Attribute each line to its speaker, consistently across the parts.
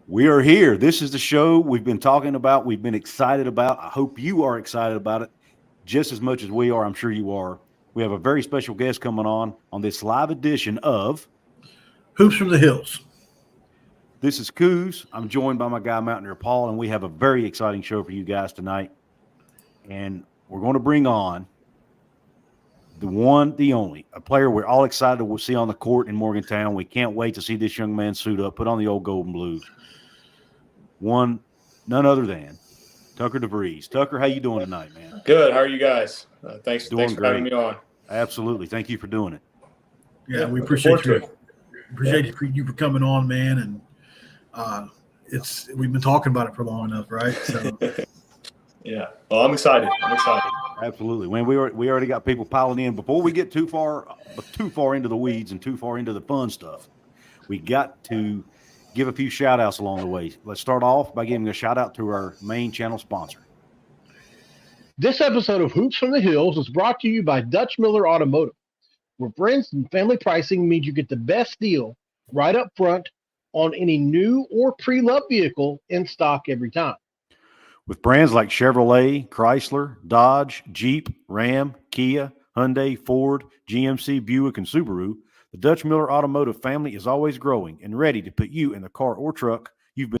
Speaker 1: We are here. This is the show we've been talking about. We've been excited about. I hope you are excited about it just as much as we are. I'm sure you are. We have a very special guest coming on this live edition of
Speaker 2: Hoops from the Hills.
Speaker 1: This is Coos. I'm joined by my guy Mountaineer Paul, and we have a very exciting show for you guys tonight. And we're going to bring on the one, the only, a player we're all excited to see on the court in Morgantown. We can't wait to see this young man suit up, put on the old gold and blue. None other than Tucker DeVries. Tucker, how you doing tonight, man?
Speaker 3: Good. How are you guys? Thanks for
Speaker 1: great.
Speaker 3: having me on.
Speaker 1: Absolutely. Thank you for doing it.
Speaker 2: Yeah, we appreciate you for coming on, man. And we've been talking about it for long enough, right? So
Speaker 3: yeah. Well, I'm excited.
Speaker 1: Absolutely. When we already got people piling in. Before we get too far into the weeds and too far into the fun stuff, we got to give a few shout outs along the way. Let's start off by giving a shout out to our main channel sponsor.
Speaker 4: This episode of Hoops from the Hills is brought to you by Dutch Miller Automotive, where friends and family pricing means you get the best deal right up front on any new or pre-loved vehicle in stock every time.
Speaker 1: With brands like Chevrolet, Chrysler, Dodge, Jeep, Ram, Kia, Hyundai, Ford, GMC, Buick, and Subaru, the Dutch Miller Automotive family is always growing and ready to put you in the car or truck you've been.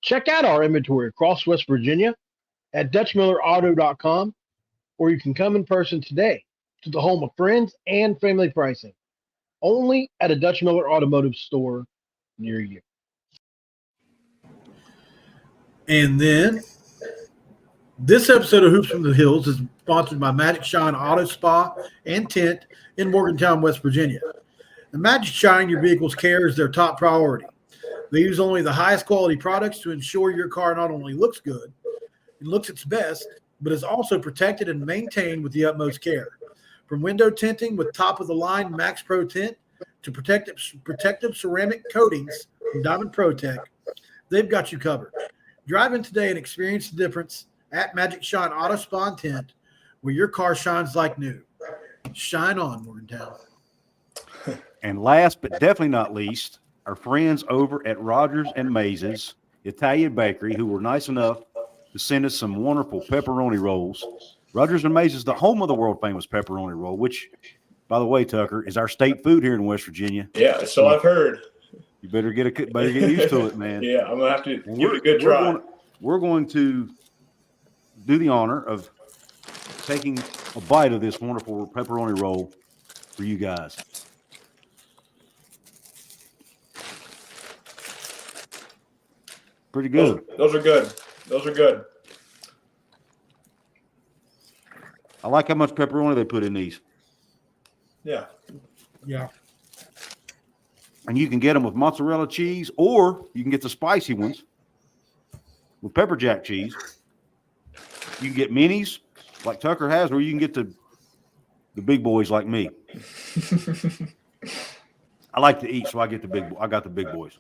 Speaker 4: Check out our inventory across West Virginia at DutchMillerAuto.com, or you can come in person today to the home of friends and family pricing, only at a Dutch Miller Automotive store near you.
Speaker 2: And then this episode of Hoops from the Hills is sponsored by Magic Shine Auto Spa and Tint in Morgantown, West Virginia. The Magic Shine, your vehicle's care is their top priority. They use only the highest quality products to ensure your car not only looks good, it looks its best, but is also protected and maintained with the utmost care. From window tinting with top-of-the-line Max Pro Tint to protective ceramic coatings from Diamond Protec, they've got you covered. Drive in today and experience the difference at Magic Shine Auto Spa and Tint, where your car shines like new. Shine on, Morgantown.
Speaker 1: And last but definitely not least, our friends over at Rogers and Maze's Italian Bakery, who were nice enough to send us some wonderful pepperoni rolls. Rogers and Maze's, the home of the world famous pepperoni roll, which, by the way, Tucker, is our state food here in West Virginia.
Speaker 3: Yeah, so I've heard.
Speaker 1: You better get used to it, man.
Speaker 3: Yeah, I'm gonna have to give it a good try.
Speaker 1: We're going to do the honor of taking a bite of this wonderful pepperoni roll for you guys. Pretty good.
Speaker 3: Those are good.
Speaker 1: I like how much pepperoni they put in these.
Speaker 3: Yeah.
Speaker 1: And you can get them with mozzarella cheese, or you can get the spicy ones with pepper jack cheese. You can get minis like Tucker has, or you can get the big boys like me. I like to eat, so I got the big boys.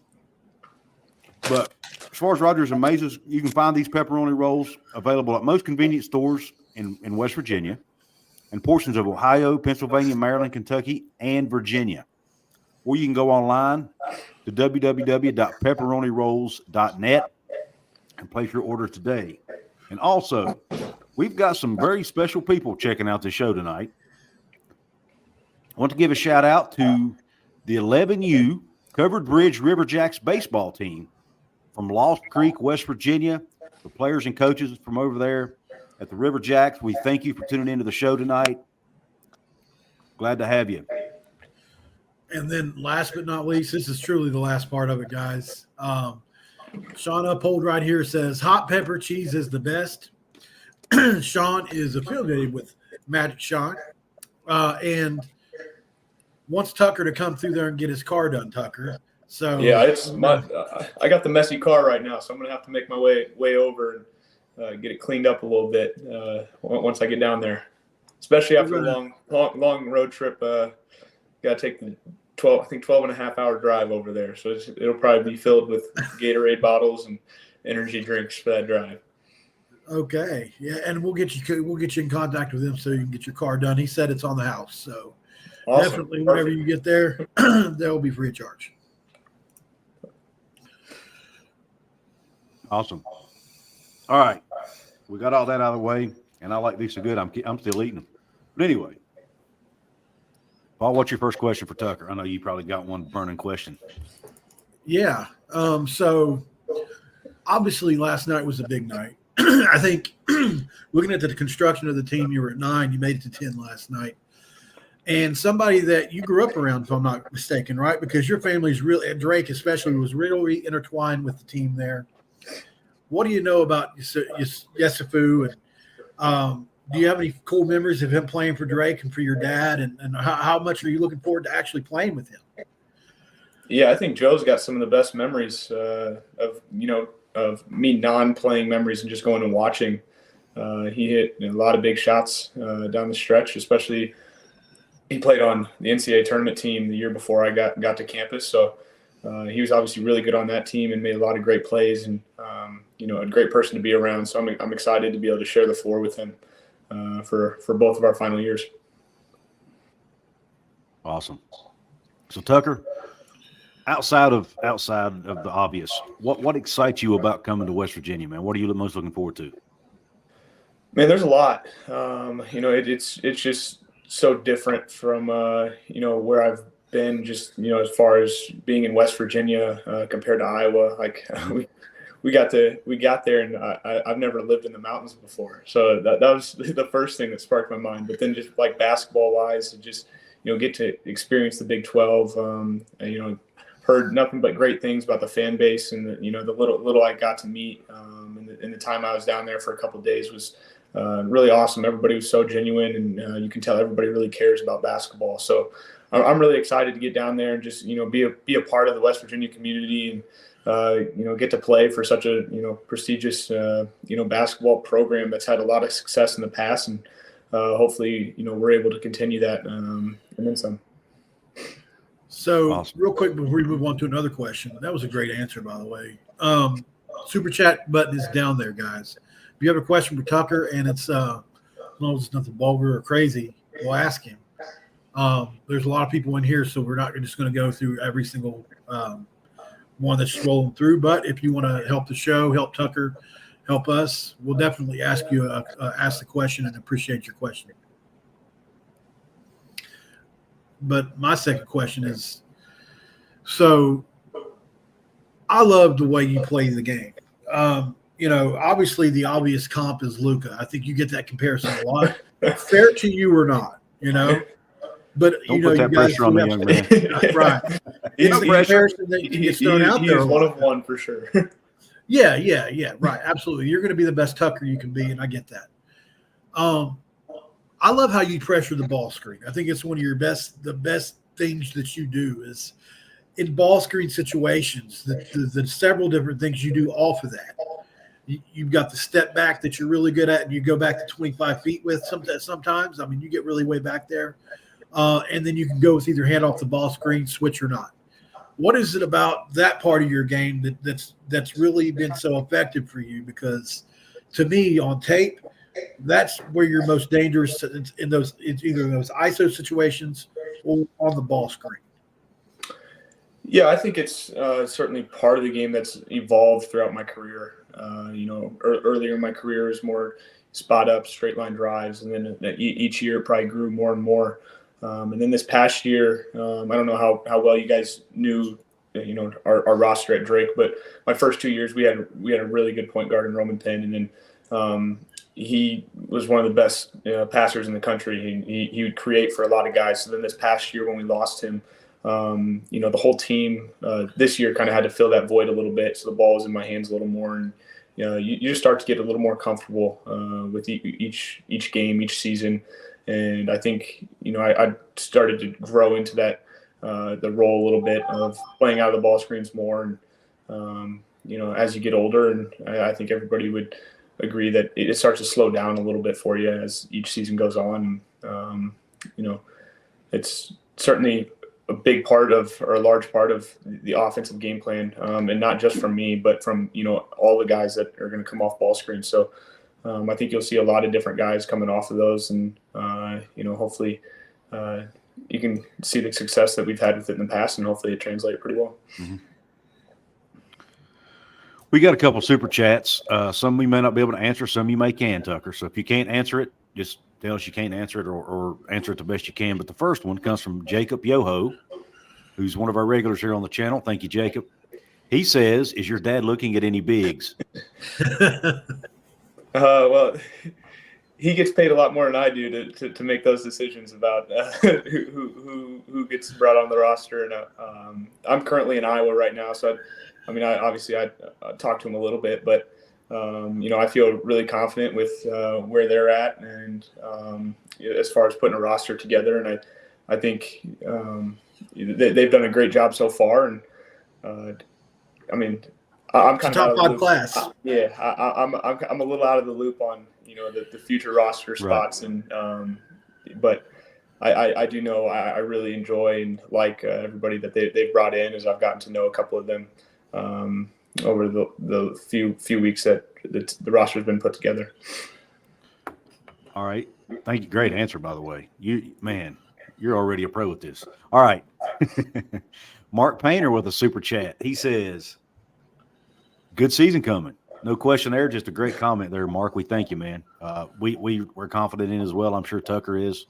Speaker 1: But as far as Rogers and Maze's, you can find these pepperoni rolls available at most convenience stores in West Virginia and portions of Ohio, Pennsylvania, Maryland, Kentucky, and Virginia. Or you can go online to www.pepperonirolls.net and place your order today. And also, we've got some very special people checking out the show tonight. I want to give a shout out to the 11U Covered Bridge Riverjacks baseball team from Lost Creek, West Virginia. The players and coaches from over there at the Riverjacks, we thank you for tuning into the show tonight. Glad to have you.
Speaker 2: And then last but not least, this is truly the last part of it, guys. Sean Uphold right here says, hot pepper cheese is the best. Sean is affiliated with Magic Shine and wants Tucker to come through there and get his car done, Tucker. So
Speaker 3: yeah, I got the messy car right now, so I'm gonna have to make my way over and get it cleaned up a little bit once I get down there. Especially after a long road trip. Got to take the 12 and a half hour drive over there. So it'll probably be filled with Gatorade bottles and energy drinks for that drive.
Speaker 2: Okay, yeah, and we'll get you in contact with him so you can get your car done. He said it's on the house, so awesome. Definitely whenever you get there, that will be free of charge.
Speaker 1: Awesome. All right. We got all that out of the way, and I like these so good. I'm still eating them. But anyway, Paul, what's your first question for Tucker? I know you probably got one burning question.
Speaker 2: Yeah. So obviously last night was a big night. I think looking at the construction of the team, you were at 9, you made it to 10 last night. And somebody that you grew up around, if I'm not mistaken, right? Because your family's really, Drake especially, was really intertwined with the team there. What do you know about Yesufu? And do you have any cool memories of him playing for Drake and for your dad? And how much are you looking forward to actually playing with him?
Speaker 3: Yeah, I think Joe's got some of the best memories of me non-playing memories and just going and watching. He hit a lot of big shots down the stretch, especially he played on the NCAA tournament team the year before I got to campus. So he was obviously really good on that team and made a lot of great plays and, a great person to be around. So I'm excited to be able to share the floor with him for both of our final years.
Speaker 1: Awesome. So Tucker, outside of the obvious, what excites you about coming to West Virginia, man? What are you most looking forward to?
Speaker 3: Man, there's a lot. It's just so different from where I've been. Just as far as being in West Virginia compared to Iowa, like we got there, and I've never lived in the mountains before, so that was the first thing that sparked my mind. But then just like basketball wise, just get to experience the Big 12. Heard nothing but great things about the fan base, and the little I got to meet in the time I was down there for a couple of days was really awesome. Everybody was so genuine, and you can tell everybody really cares about basketball. So I'm really excited to get down there and just be a part of the West Virginia community and get to play for such a prestigious basketball program that's had a lot of success in the past, and hopefully we're able to continue that and then some.
Speaker 2: So
Speaker 1: Awesome.
Speaker 2: Real quick before we move on to another question, that was a great answer, by the way. Super chat button is down there, guys. If you have a question for Tucker and it's as long as it's nothing vulgar or crazy, we'll ask him. There's a lot of people in here, so we're not just going to go through every single one that's scrolling through. But if you want to help the show, help Tucker, help us, we'll definitely ask the question and appreciate your question. But my second question is, so I love the way you play the game. Obviously the obvious comp is Luka. I think you get that comparison a lot. Fair to you or not, But
Speaker 1: Don't put that pressure on the young man.
Speaker 2: Right.
Speaker 3: He's
Speaker 2: comparison that gets thrown out there.
Speaker 3: He's one of one for sure.
Speaker 2: Yeah, right. Absolutely. You're going to be the best Tucker you can be, and I get that. I love how you pressure the ball screen. I think it's one of the best things that you do is in ball screen situations, the several different things you do off of that. You've got the step back that you're really good at, and you go back to 25 feet with sometimes. I mean, you get really way back there. And then you can go with either hand off the ball screen, switch or not. What is it about that part of your game that's really been so effective for you? Because to me, on tape, that's where you're most dangerous in those. It's either those ISO situations or on the ball screen.
Speaker 3: Yeah, I think it's certainly part of the game that's evolved throughout my career. Earlier in my career is more spot up, straight line drives, and then each year it probably grew more and more. And then this past year, I don't know how well you guys knew, our roster at Drake, but my first 2 years we had a really good point guard in Roman Penn, and then he was one of the best passers in the country. He would create for a lot of guys. So then this past year when we lost him, the whole team this year kind of had to fill that void a little bit. So the ball was in my hands a little more, and you just start to get a little more comfortable with each game, each season. And I think, I started to grow into that, the role a little bit of playing out of the ball screens more. And, as you get older, and I think everybody would agree that it starts to slow down a little bit for you as each season goes on. It's certainly a big part of, or a large part of the offensive game plan. And not just from me, but from, all the guys that are going to come off ball screens. So, I think you'll see a lot of different guys coming off of those, and hopefully you can see the success that we've had with it in the past, and hopefully it translated pretty well.
Speaker 1: Mm-hmm. We got a couple super chats. Some we may not be able to answer. Some you may can, Tucker. So if you can't answer it, just tell us you can't answer it or answer it the best you can. But the first one comes from Jacob Yoho, who's one of our regulars here on the channel. Thank you, Jacob. He says, is your dad looking at any bigs?
Speaker 3: Well, he gets paid a lot more than I do to make those decisions about who gets brought on the roster. And I'm currently in Iowa right now, so I talked to him a little bit, but I feel really confident with where they're at, and as far as putting a roster together. And I think they've done a great job so far. And I'm kind of
Speaker 2: top
Speaker 3: out of the
Speaker 2: five
Speaker 3: loop.
Speaker 2: class.
Speaker 3: I'm a little out of the loop on the future roster spots, right. And but I do know I really enjoy and like everybody that they've brought in, as I've gotten to know a couple of them over the few weeks that the roster has been put together.
Speaker 1: All right, thank you. Great answer, by the way. You're already a pro with this. All right. Mark Painter with a super chat. He says, good season coming. No question there. Just a great comment there, Mark. We thank you, man. We're confident in as well. I'm sure Tucker is.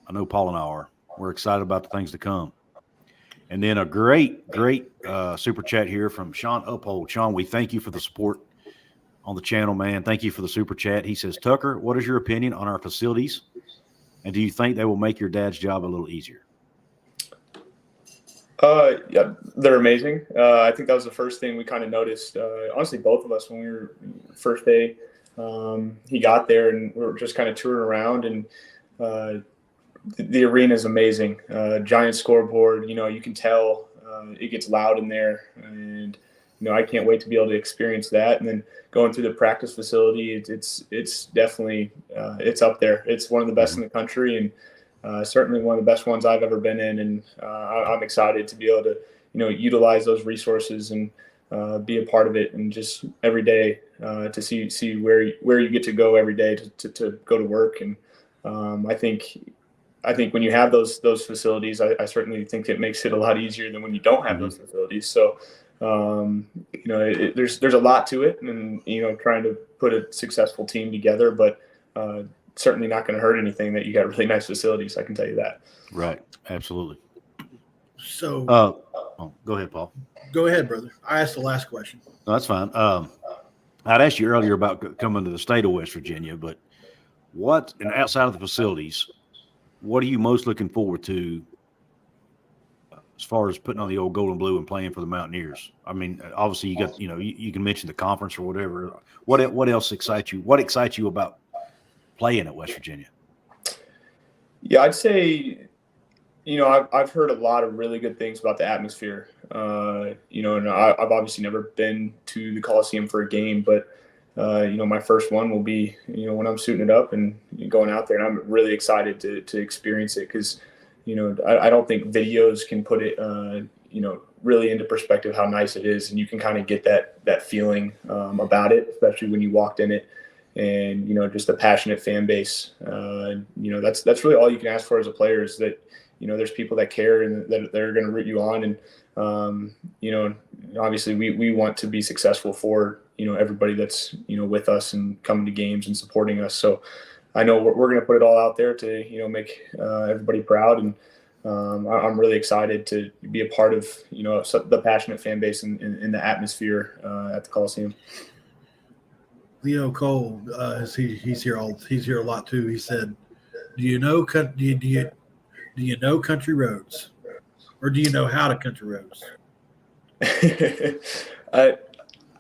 Speaker 1: I know Paul and I are. We're excited about the things to come. And then a great super chat here from Sean Uphold. Sean, we thank you for the support on the channel, man. Thank you for the super chat. He says, Tucker, what is your opinion on our facilities? And do you think they will make your dad's job a little easier?
Speaker 3: Yeah, they're amazing. I think that was the first thing we kind of noticed. Honestly, both of us when we were first day, he got there and we were just kind of touring around, and the arena is amazing. Giant scoreboard. You can tell it gets loud in there, and I can't wait to be able to experience that. And then going through the practice facility, it's definitely it's up there. It's one of the best in the country, and certainly one of the best ones I've ever been in, and I'm excited to be able to, utilize those resources and be a part of it, and just every day to see where you get to go every day to go to work. And I think when you have those facilities, I certainly think it makes it a lot easier than when you don't have those facilities. So there's a lot to it, and trying to put a successful team together, but certainly not going to hurt anything that you got really nice facilities. I can tell you that.
Speaker 1: Right. Absolutely.
Speaker 2: So
Speaker 1: go ahead, Paul.
Speaker 2: Go ahead, brother. I asked the last question.
Speaker 1: No, that's fine. I'd asked you earlier about coming to the state of West Virginia, but and outside of the facilities, what are you most looking forward to as far as putting on the old gold and blue and playing for the Mountaineers? I mean, obviously you got, you can mention the conference or whatever. What else excites you? What excites you about playing at West Virginia?
Speaker 3: Yeah, I'd say, I've heard a lot of really good things about the atmosphere. And I've obviously never been to the Coliseum for a game, but my first one will be, when I'm suiting it up and going out there, and I'm really excited to experience it, because, I don't think videos can put it, really into perspective how nice it is. And you can kind of get that feeling about it, especially when you walked in it. And, just a passionate fan base. That's really all you can ask for as a player, is that, there's people that care and that they're going to root you on. And, obviously we want to be successful for, everybody that's, with us and coming to games and supporting us. So I know we're going to put it all out there to, make everybody proud. And I'm really excited to be a part of, the passionate fan base and the atmosphere at the Coliseum.
Speaker 2: Leo Cole, he's here a lot too. He said, "Do you know country roads, or do you know how to country roads?"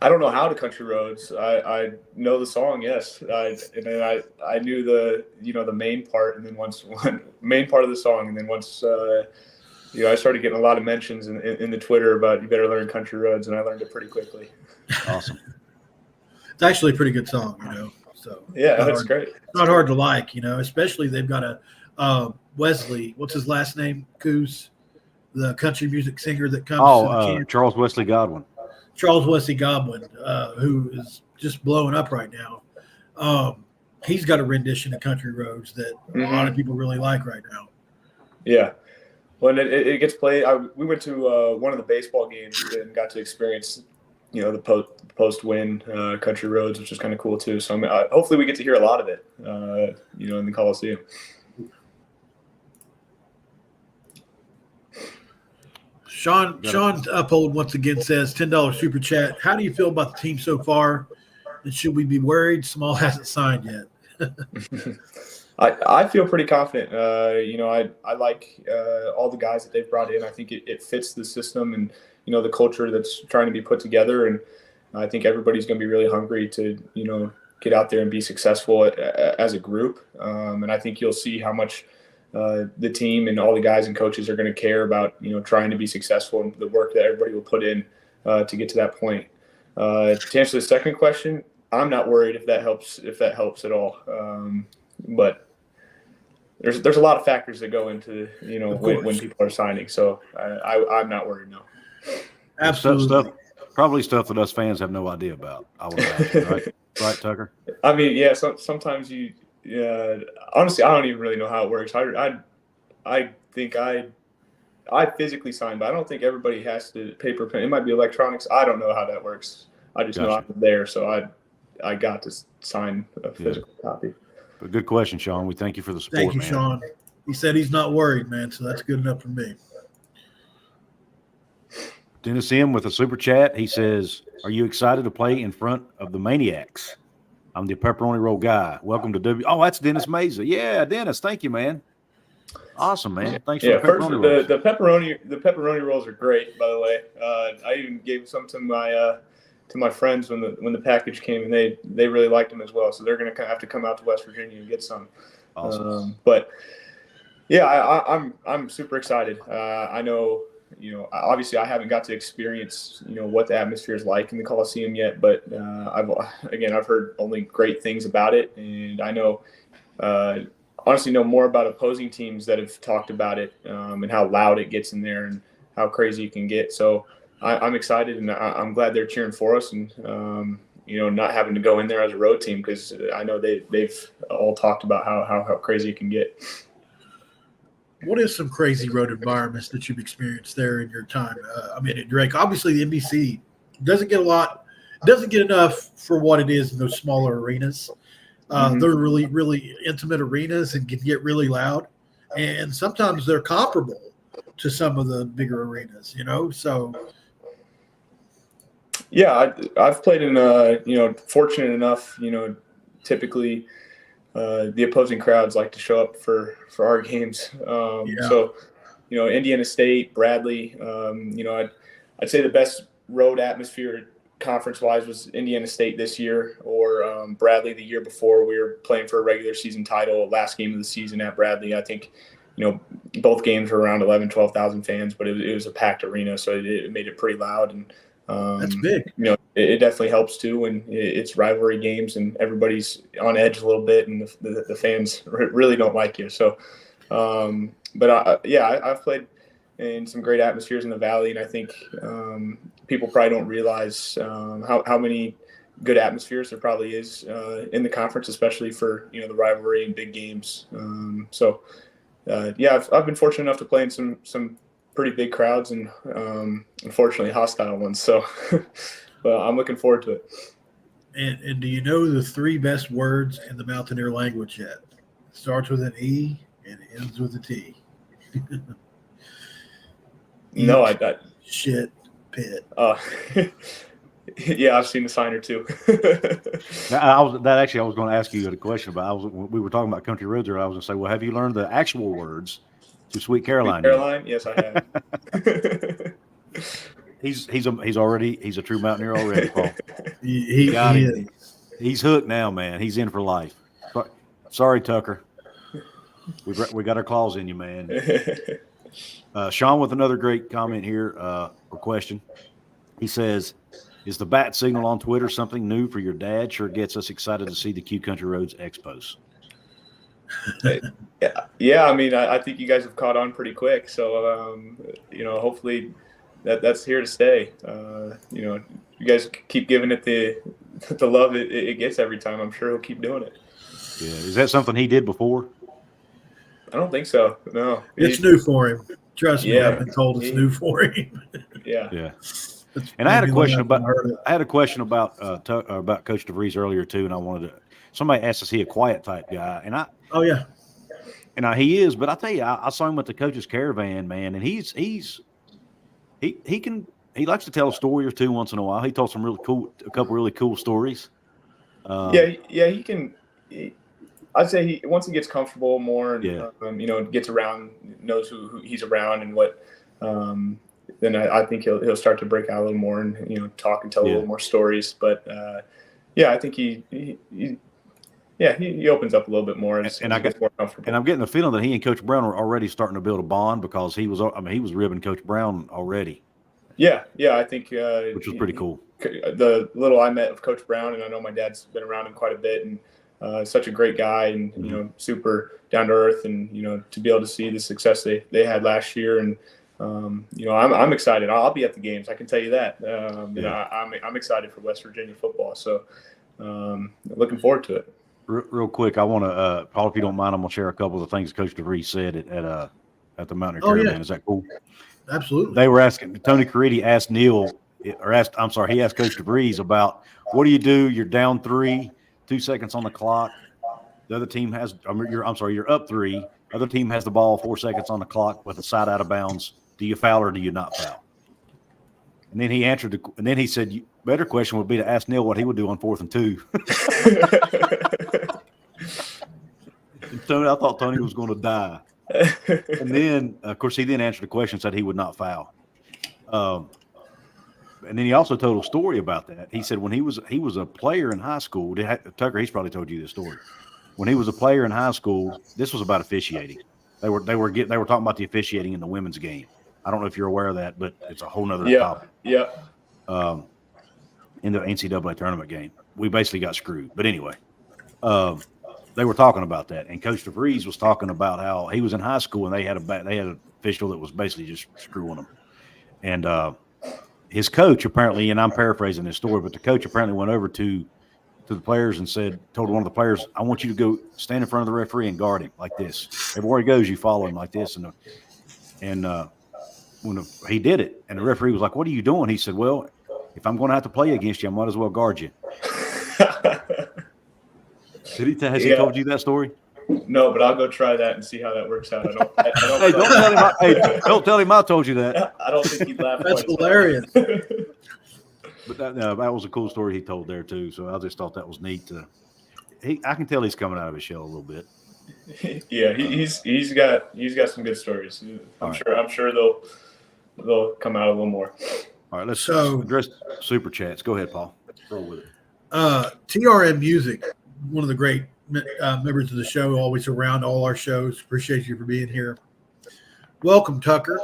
Speaker 3: I don't know how to country roads. I know the song, yes. And then I knew the main part, and then main part of the song, and then once I started getting a lot of mentions in the Twitter about you better learn country roads, and I learned it pretty quickly.
Speaker 1: Awesome.
Speaker 2: It's actually a pretty good song, So
Speaker 3: yeah, that's great.
Speaker 2: It's not hard to like, especially they've got a Wesley. What's his last name? Coos, the country music singer that comes.
Speaker 1: Charles Wesley Godwin.
Speaker 2: Charles Wesley Godwin, who is just blowing up right now. He's got a rendition of Country Roads that a lot of people really like right now.
Speaker 3: Yeah. When it gets played, we went to one of the baseball games and got to experience the post win country roads, which is kind of cool too. So hopefully we get to hear a lot of it, in the Coliseum.
Speaker 2: Sean Uphold once again says $10 super chat. How do you feel about the team so far? And should we be worried? Small hasn't signed yet.
Speaker 3: I feel pretty confident. I like all the guys that they've brought in. I think it fits the system and the culture that's trying to be put together. And I think everybody's going to be really hungry to get out there and be successful as a group. And I think you'll see how much the team and all the guys and coaches are going to care about trying to be successful and the work that everybody will put in to get to that point. To answer the second question, I'm not worried if that helps at all. But there's a lot of factors that go into when people are signing. So I'm not worried. No.
Speaker 2: Absolutely.
Speaker 1: Probably stuff that us fans have no idea about. I would imagine, right, Tucker?
Speaker 3: I mean, yeah. Sometimes honestly, I don't even really know how it works. I think I physically sign, but I don't think everybody has to paper pen. It might be electronics. I don't know how that works. I just know I'm there, so I got to sign a physical copy.
Speaker 1: But good question, Sean. We thank you for the support.
Speaker 2: Thank you,
Speaker 1: man.
Speaker 2: Sean. He said he's not worried, man. So that's good enough for me.
Speaker 1: Dennis M with a super chat. He says, "Are you excited to play in front of the Maniacs? I'm the pepperoni roll guy. Welcome to Oh, that's Dennis Meza. Yeah, Dennis. Thank you, man. Awesome, man. Thanks for the pepperoni rolls.
Speaker 3: The pepperoni rolls are great, by the way. I even gave some to my friends when the package came, and they really liked them as well. So they're going to have to come out to West Virginia and get some.
Speaker 1: Awesome.
Speaker 3: But yeah, I'm super excited. I know. Obviously I haven't got to experience, what the atmosphere is like in the Coliseum yet, but I've heard only great things about it. And I know, honestly know more about opposing teams that have talked about it, and how loud it gets in there and how crazy it can get. So I'm excited, and I'm glad they're cheering for us, and, not having to go in there as a road team, because I know they've all talked about how crazy it can get.
Speaker 2: What is some crazy road environments that you've experienced there in your time? At Drake, obviously the NBC doesn't get enough for what it is in those smaller arenas. They're really, really intimate arenas and can get really loud. And sometimes they're comparable to some of the bigger arenas, so.
Speaker 3: Yeah, I've played in, fortunate enough, typically the opposing crowds like to show up for our games. So, Indiana State, Bradley, I'd say the best road atmosphere conference-wise was Indiana State this year, or Bradley the year before. We were playing for a regular season title, last game of the season at Bradley. I think, both games were around 11, 12,000 fans, but it was a packed arena, so it made it pretty loud. And
Speaker 2: that's big.
Speaker 3: It definitely helps too when it's rivalry games and everybody's on edge a little bit, and the fans really don't like you. So, I've played in some great atmospheres in the Valley, and I think people probably don't realize how many good atmospheres there probably is in the conference, especially for the rivalry and big games. I've been fortunate enough to play in some pretty big crowds and unfortunately hostile ones. So, but I'm looking forward to it.
Speaker 2: And do you know the 3 best words in the Mountaineer language yet? It starts with an E and it ends with a T.
Speaker 3: No, I
Speaker 2: shit pit.
Speaker 3: Yeah, I've seen the sign or two.
Speaker 1: I was going to ask you a question about. We were talking about country roads, or I was going to say, well, have you learned the actual words to Sweet Caroline?
Speaker 3: Sweet Caroline, yes, I have.
Speaker 1: He's a true Mountaineer already, Paul.
Speaker 2: He is.
Speaker 1: He's hooked now, man. He's in for life. Sorry, Tucker. We got our claws in you, man. Sean with another great comment here, or question. He says, "Is the bat signal on Twitter something new for your dad? Sure gets us excited to see the Q Country Roads Expos."
Speaker 3: Yeah. I think you guys have caught on pretty quick. So, hopefully that's here to stay. You guys keep giving it the love it gets every time. I'm sure he'll keep doing it.
Speaker 1: Yeah. Is that something he did before?
Speaker 3: I don't think so. No.
Speaker 2: It's new for him. Trust me, I've been told it's new for him.
Speaker 3: Yeah.
Speaker 1: And I had a
Speaker 2: maybe
Speaker 1: question
Speaker 2: the last time I heard it.
Speaker 1: about Coach DeVries earlier too, and I wanted to. Somebody asked, "Is he a quiet type guy?"
Speaker 2: Oh yeah,
Speaker 1: He is, but I tell you, I saw him at the coach's caravan, man, and he likes to tell a story or two once in a while. He told a couple really cool stories.
Speaker 3: He can. I'd say once he gets comfortable more and gets around, knows who he's around and what. Then I think he'll start to break out a little more and talk and tell a little more stories. But I think he opens up a little bit more and I get more comfortable.
Speaker 1: And I'm getting the feeling that he and Coach Brown are already starting to build a bond because he was ribbing Coach Brown already.
Speaker 3: Yeah, I think
Speaker 1: which was pretty cool.
Speaker 3: The little I met of Coach Brown, and I know my dad's been around him quite a bit, and such a great guy, and super down to earth, and to be able to see the success they had last year, and I'm excited. I'll be at the games. I can tell you that. I'm excited for West Virginia football, so looking forward to it.
Speaker 1: Real quick, I want to, Paul, if you don't mind, I'm going to share a couple of the things Coach DeVries said at the Mountaineer Caravan. Yeah. Is that cool?
Speaker 2: Absolutely.
Speaker 1: They were asking, Tony Caridi asked he asked Coach DeVries about, what do you do? You're down 3, 2 seconds on the clock. The other team you're up 3. Other team has the ball, 4 seconds on the clock with a side out of bounds. Do you foul or do you not foul? And then he answered, and then he said, better question would be to ask Neil what he would do on 4th and 2. I thought Tony was going to die. And then, of course, he then answered the question, said he would not foul. And then he also told a story about that. He said when he was a player in high school, Tucker, he's probably told you this story. When he was a player in high school, this was about officiating. They were talking about the officiating in the women's game. I don't know if you're aware of that, but it's a whole nother topic.
Speaker 3: Yeah.
Speaker 1: In the NCAA tournament game, we basically got screwed. But anyway, they were talking about that, and Coach DeVries was talking about how he was in high school and they had an official that was basically just screwing them, and his coach apparently, and I'm paraphrasing this story, but the coach apparently went over to the players and told one of the players, "I want you to go stand in front of the referee and guard him like this. Everywhere he goes, you follow him like this." And when he did it, and the referee was like, "What are you doing?" He said, "Well, if I'm going to have to play against you, I might as well guard you." Has he told you that story?
Speaker 3: No, but I'll go try that and see how that works out.
Speaker 1: Don't tell him I told you that.
Speaker 3: I don't think he'd laugh.
Speaker 2: That's hilarious.
Speaker 1: But that was a cool story he told there too. So I just thought that was neat. I can tell he's coming out of his shell a little bit.
Speaker 3: Yeah, he's got some good stories. I'm sure they'll come out a little more.
Speaker 1: All right, let's address super chats. Go ahead, Paul. Roll with it.
Speaker 2: TRM Music, one of the great members of the show, always around all our shows. Appreciate you for being here. Welcome, Tucker.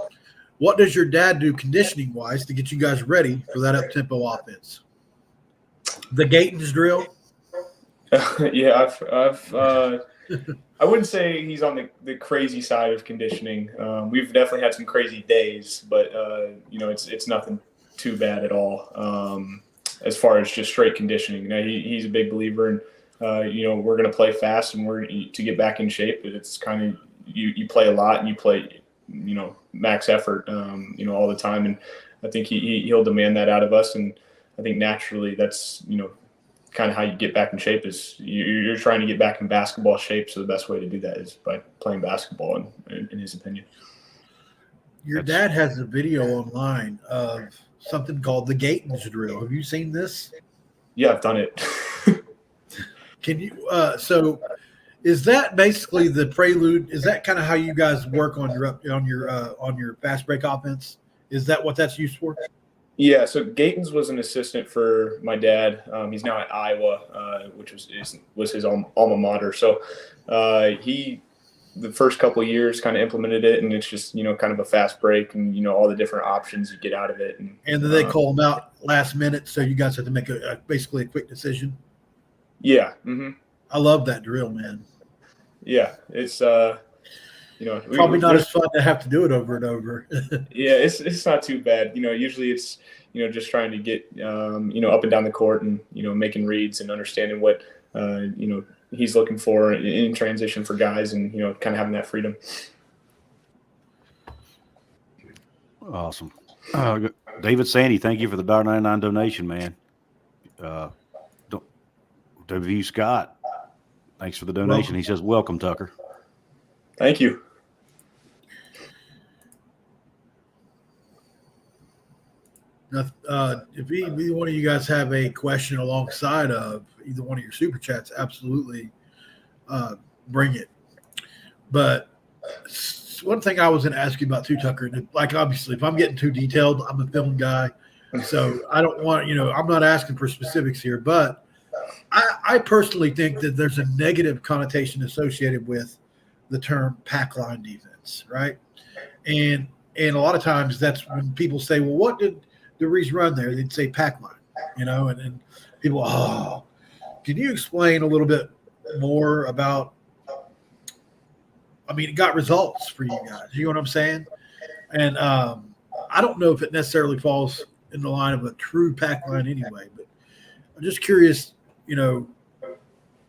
Speaker 2: What does your dad do conditioning-wise to get you guys ready for that up-tempo offense? The Gatons drill?
Speaker 3: Yeah, I wouldn't say he's on the crazy side of conditioning. We've definitely had some crazy days, but it's nothing too bad at all as far as just straight conditioning. He's a big believer in we're going to play fast and we're to get back in shape. But it's kind of you play a lot and you play max effort all the time, and I think he'll demand that out of us. And I think naturally that's kind of how you get back in shape is you're trying to get back in basketball shape. So the best way to do that is by playing basketball, in his opinion.
Speaker 2: Your dad has a video online of something called the Gatons drill. Have you seen this?
Speaker 3: Yeah, I've done it.
Speaker 2: Can you? So, is that basically the prelude? Is that kind of how you guys work on your fast break offense? Is that what that's used for?
Speaker 3: Yeah. So Gatons was an assistant for my dad. He's now at Iowa, which was his alma mater. So the first couple of years kind of implemented it, and it's just kind of a fast break and all the different options you get out of it. And
Speaker 2: then they call them out last minute, so you guys have to make basically a quick decision.
Speaker 3: Yeah. Mm-hmm.
Speaker 2: I love that drill, man.
Speaker 3: Yeah, it's
Speaker 2: probably not as fun to have to do it over and over.
Speaker 3: Yeah, it's not too bad. Usually it's just trying to get up and down the court and making reads and understanding what he's looking for in transition for guys, and kind of having that freedom.
Speaker 1: Awesome. David Sandy, thank you for the $1.99 donation, man. WVU Scott, thanks for the donation.
Speaker 2: Welcome.
Speaker 1: He says, welcome, Tucker.
Speaker 3: Thank you.
Speaker 2: Now, if either one of you guys have a question alongside of either one of your super chats, absolutely bring it. But one thing I was going to ask you about too, Tucker, and like obviously, if I'm getting too detailed, I'm a film guy, so I don't want I'm not asking for specifics here, but I personally think that there's a negative connotation associated with the term pack line defense, right? And a lot of times that's when people say, well, what did DeVries run there? They'd say pack line, and people, can you explain a little bit more about, it got results for you guys. You know what I'm saying? And I don't know if it necessarily falls in the line of a true pack line anyway, but I'm just curious,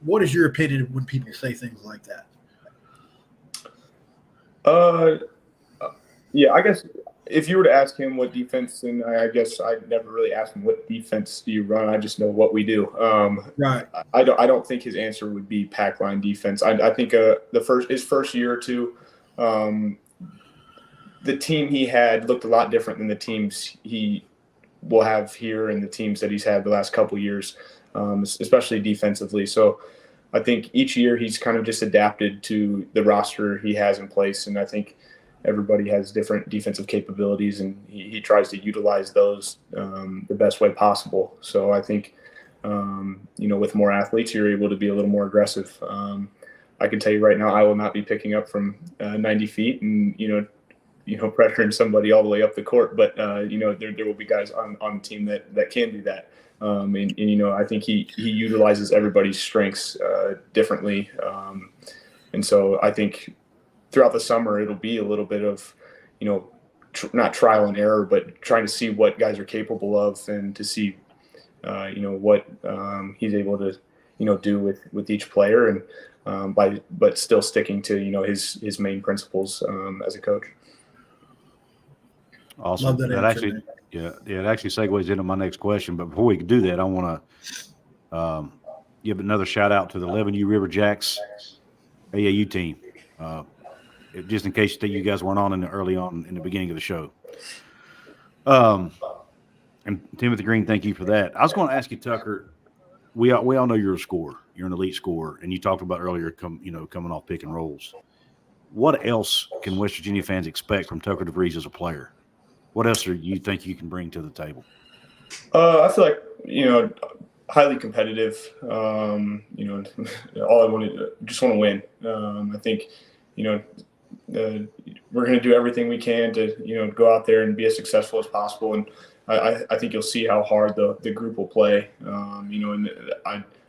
Speaker 2: what is your opinion when people say things like that?
Speaker 3: Yeah, I guess if you were to ask him what defense, and I guess I'd never really ask him what defense do you run. I just know what we do.
Speaker 2: Right.
Speaker 3: I don't think his answer would be pack line defense. I think his first year or two, the team he had looked a lot different than the teams he will have here and the teams that he's had the last couple of years, especially defensively. So I think each year he's kind of just adapted to the roster he has in place, and I think everybody has different defensive capabilities, and he tries to utilize those the best way possible. So I think, with more athletes, you're able to be a little more aggressive. I can tell you right now, I will not be picking up from 90 feet and, pressuring somebody all the way up the court. But, there will be guys on the team that can do that. I think he utilizes everybody's strengths differently. And so I think throughout the summer, it'll be a little bit of, not trial and error, but trying to see what guys are capable of and to see, what he's able to, do with each player, and but still sticking to, his main principles as a coach.
Speaker 1: Awesome.
Speaker 2: Love that
Speaker 1: That
Speaker 2: answer,
Speaker 1: actually, it actually segues into my next question. But before we can do that, I want to give another shout out to the 11U River Jacks AAU team. Just in case you guys weren't on early on in the beginning of the show. And Timothy Green, thank you for that. I was going to ask you, Tucker, we all know you're a scorer. You're an elite scorer, and you talked about earlier, coming off pick and rolls. What else can West Virginia fans expect from Tucker DeVries as a player? What else do you think you can bring to the table?
Speaker 3: I feel like, highly competitive. All I just want to win. I think, we're going to do everything we can to, go out there and be as successful as possible. And I think you'll see how hard the group will play. And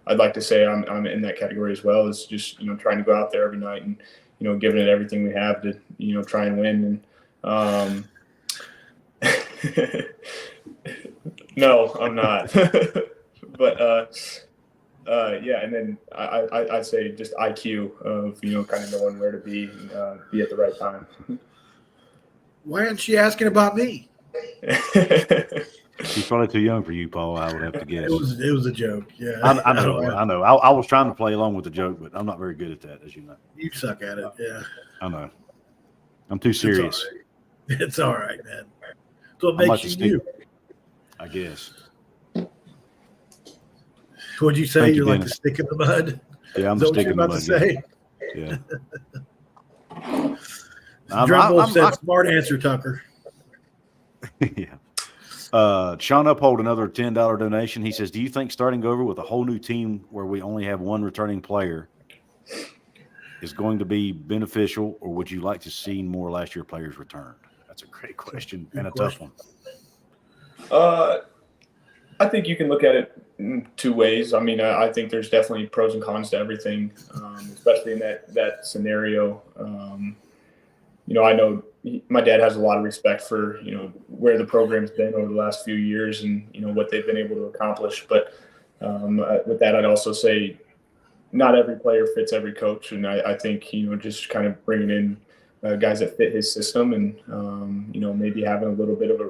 Speaker 3: I'd like to say I'm in that category as well. It's just, trying to go out there every night and, giving it everything we have to, try and win. And, no, I'm not. But, yeah, and then I'd say just IQ of, kind of knowing where to be and be at the right time.
Speaker 2: Why aren't she asking about me?
Speaker 1: She's probably too young for you, Paul, I would have to guess.
Speaker 2: It was a joke. Yeah.
Speaker 1: I know. I was trying to play along with the joke, but I'm not very good at that, as you know.
Speaker 2: You suck at it, yeah.
Speaker 1: I know. I'm too serious.
Speaker 2: It's all right, man. That's what makes you.
Speaker 1: I guess.
Speaker 2: What'd you say?
Speaker 1: Thank you,
Speaker 2: You're like
Speaker 1: Dennis.
Speaker 2: the stick in the mud?
Speaker 1: Yeah, I'm
Speaker 2: Is
Speaker 1: the
Speaker 2: that what
Speaker 1: stick
Speaker 2: you're
Speaker 1: in the
Speaker 2: about
Speaker 1: mud.
Speaker 2: to say?
Speaker 1: Yeah.
Speaker 2: Drumroll said, smart answer, Tucker.
Speaker 1: Yeah. Sean Uphold, another $10 donation. He says, do you think starting over with a whole new team where we only have one returning player is going to be beneficial, or would you like to see more last year players returned? That's a great question and a tough one.
Speaker 3: I think you can look at it in two ways. I mean, I think there's definitely pros and cons to everything, especially in that scenario. I know my dad has a lot of respect for, where the program's been over the last few years and, what they've been able to accomplish. But with that, I'd also say not every player fits every coach. And I think, just kind of bringing in guys that fit his system, and maybe having a little bit of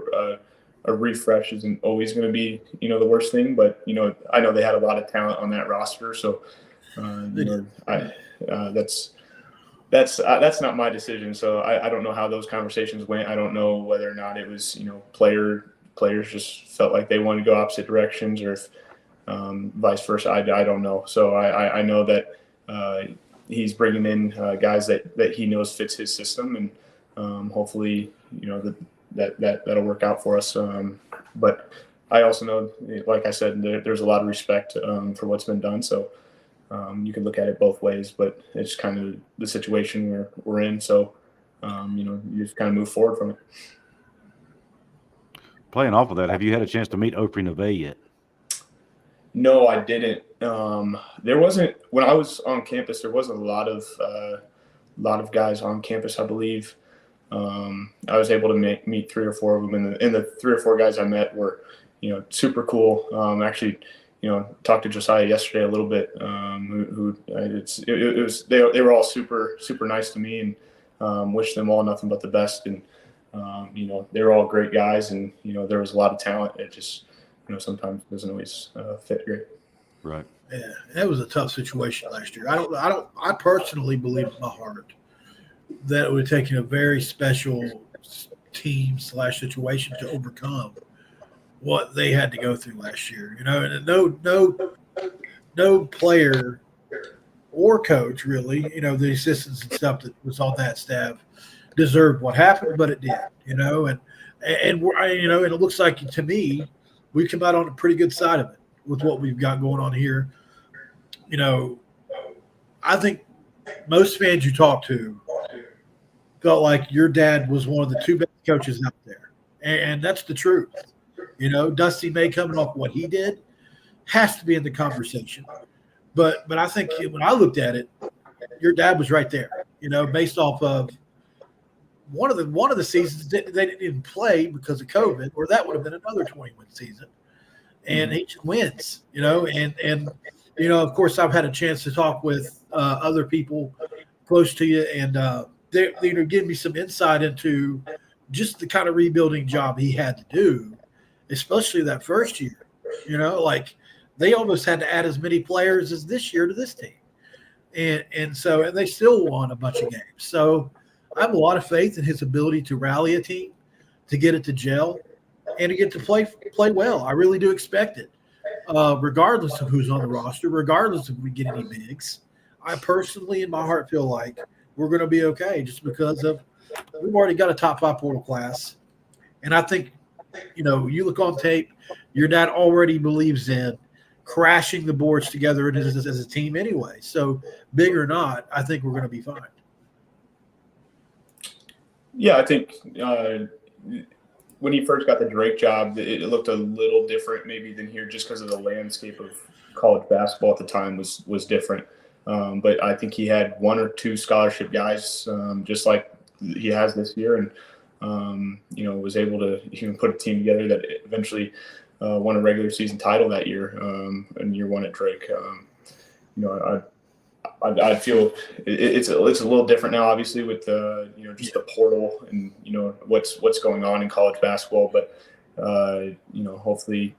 Speaker 3: a refresh isn't always going to be the worst thing. But I know they had a lot of talent on that roster, so that's not my decision. So I don't know how those conversations went. I don't know whether or not it was players just felt like they wanted to go opposite directions, or if vice versa. I don't know. So I know that he's bringing in guys that he knows fits his system, and hopefully that'll work out for us. But I also know, like I said, there's a lot of respect for what's been done. So you can look at it both ways, but it's kind of the situation we're in. So you just kind of move forward from it.
Speaker 1: Playing off of that, have you had a chance to meet Opry Neve yet?
Speaker 3: No, I didn't. There wasn't, when I was on campus, there wasn't a lot of guys on campus, I believe. I was able to meet 3 or 4 of them, and the 3 or 4 guys I met were, super cool. Actually, talked to Josiah yesterday a little bit. They were all super, super nice to me, and wish them all nothing but the best. And they were all great guys, and there was a lot of talent. It just sometimes doesn't always fit great.
Speaker 1: Right.
Speaker 2: Yeah, that was a tough situation last year. I personally believe in my heart that it would have taken a very special team / situation to overcome what they had to go through last year. And no player or coach really, the assistants and stuff that was on that staff deserved what happened, but it did. And it looks like, to me, we come out on a pretty good side of it with what we've got going on here. I think most fans you talk to felt like your dad was one of the 2 best coaches out there. And that's the truth. Dusty May, coming off what he did, has to be in the conversation. But I think when I looked at it, your dad was right there, based off of one of the seasons they didn't even play because of COVID, or that would have been another 20-win season. And he wins, and of course, I've had a chance to talk with other people close to you, and they're giving me some insight into just the kind of rebuilding job he had to do, especially that first year. Like they almost had to add as many players as this year to this team, and they still won a bunch of games. So I have a lot of faith in his ability to rally a team, to get it to gel, and to get to play well. I really do expect it, regardless of who's on the roster, regardless if we get any bigs. I personally, in my heart, feel like we're going to be okay, just because of we've already got a top 5 portal class. And I think, you look on tape, your dad already believes in crashing the boards together as a team anyway. So big or not, I think we're going to be fine.
Speaker 3: Yeah, I think when he first got the Drake job, it looked a little different maybe than here, just because of the landscape of college basketball at the time was different. But I think he had 1 or 2 scholarship guys, just like he has this year, and was able to put a team together that eventually won a regular season title that year, in year 1 at Drake. I feel it's a little different now, obviously, with just the portal and what's going on in college basketball. But hopefully,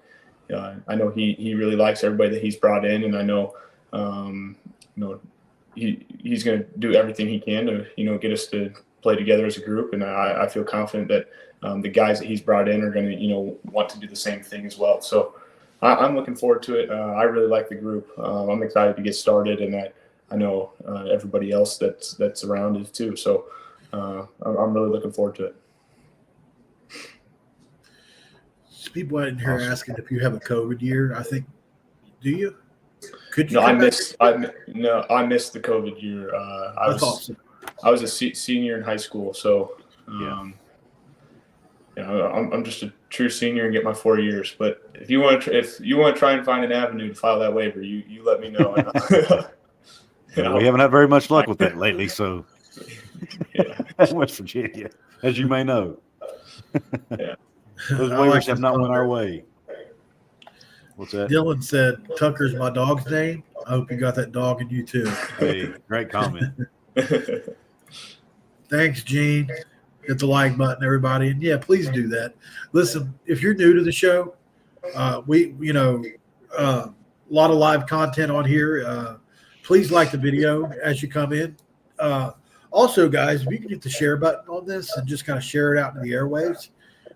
Speaker 3: I know he really likes everybody that he's brought in, and I know he's going to do everything he can to get us to play together as a group. And I feel confident that the guys that he's brought in are going to want to do the same thing as well. So I'm looking forward to it. I really like the group. I'm excited to get started, and I know everybody else that's around is too. So I'm really looking forward to it.
Speaker 2: People in here asking if you have a COVID year. I think, do you? Could you?
Speaker 3: No, I missed the COVID year. I was a senior in high school, so I'm just a true senior and get my 4 years. But if you want to try and find an avenue to file that waiver, you let me know.
Speaker 1: We haven't had very much luck with that lately, so that's West Virginia, as you may know.
Speaker 3: Yeah.
Speaker 1: Those waivers have not went our way. What's that?
Speaker 2: Dylan said, Tucker's my dog's name. I hope you got that dog in you too.
Speaker 1: Hey, great comment.
Speaker 2: Thank Thanks, Gene. Hit the like button, everybody. And yeah, please do that. Listen, if you're new to the show, a lot of live content on here. Please like the video as you come in. Also, guys, if you can hit the share button on this and just kind of share it out in the airwaves,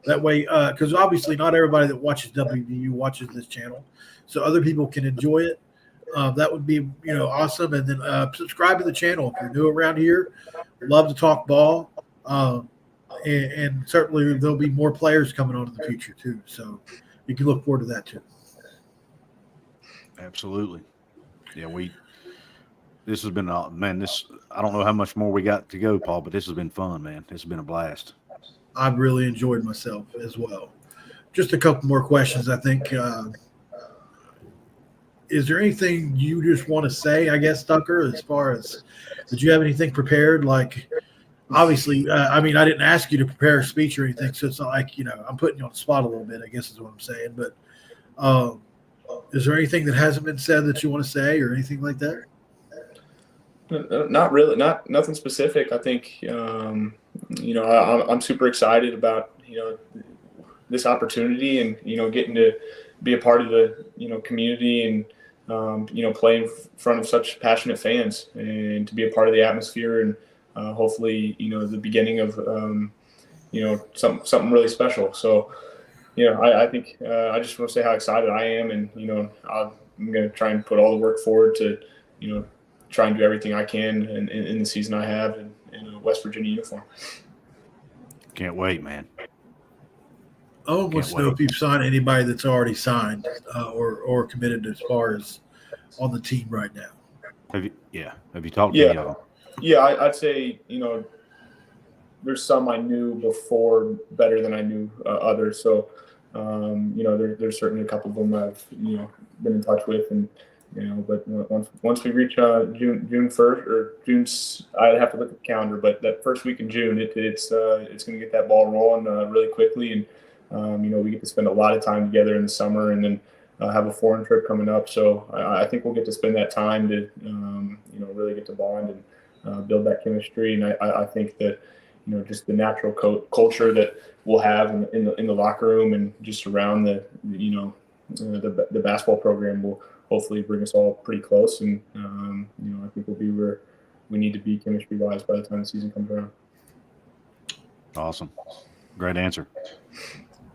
Speaker 2: that way, because obviously not everybody that watches WVU watches this channel, so other people can enjoy it. That would be awesome. And then subscribe to the channel if you're new around here. Love to talk ball, and certainly there'll be more players coming on in the future too. So you can look forward to that too.
Speaker 1: Absolutely. Yeah, this has been man. I don't know how much more we got to go, Paul, but this has been fun, man. This has been a blast.
Speaker 2: I've really enjoyed myself as well. Just a couple more questions, I think. Is there anything you just want to say, I guess, Tucker, as far as did you have anything prepared? Like, obviously, I didn't ask you to prepare a speech or anything, so it's not like, I'm putting you on the spot a little bit, I guess is what I'm saying. But is there anything that hasn't been said that you want to say or anything like that?
Speaker 3: Not really, nothing specific. I think, I'm super excited about, this opportunity and, getting to be a part of the, community and, play in front of such passionate fans and to be a part of the atmosphere and hopefully, the beginning of, something really special. So, I think I just want to say how excited I am and, I'm going to try and put all the work forward to, try and do everything I can in the season I have in a West Virginia uniform.
Speaker 1: Can't wait, man.
Speaker 2: I want to know if you've signed anybody that's already signed or committed as far as on the team right now.
Speaker 1: Have you talked to any of them?
Speaker 3: Yeah, I'd say, there's some I knew before better than I knew others. So, there's certainly a couple of them I've, been in touch with and, but once we reach June 1st or June's, I'd have to look at the calendar, but that first week in June, it's going to get that ball rolling really quickly. And, we get to spend a lot of time together in the summer and then have a foreign trip coming up. So I think we'll get to spend that time to, really get to bond and build that chemistry. And I think that, just the natural culture that we'll have in the locker room and just around the basketball program will hopefully bring us all pretty close. And, I think we'll be where we need to be chemistry-wise by the time the season comes around.
Speaker 1: Awesome. Great answer.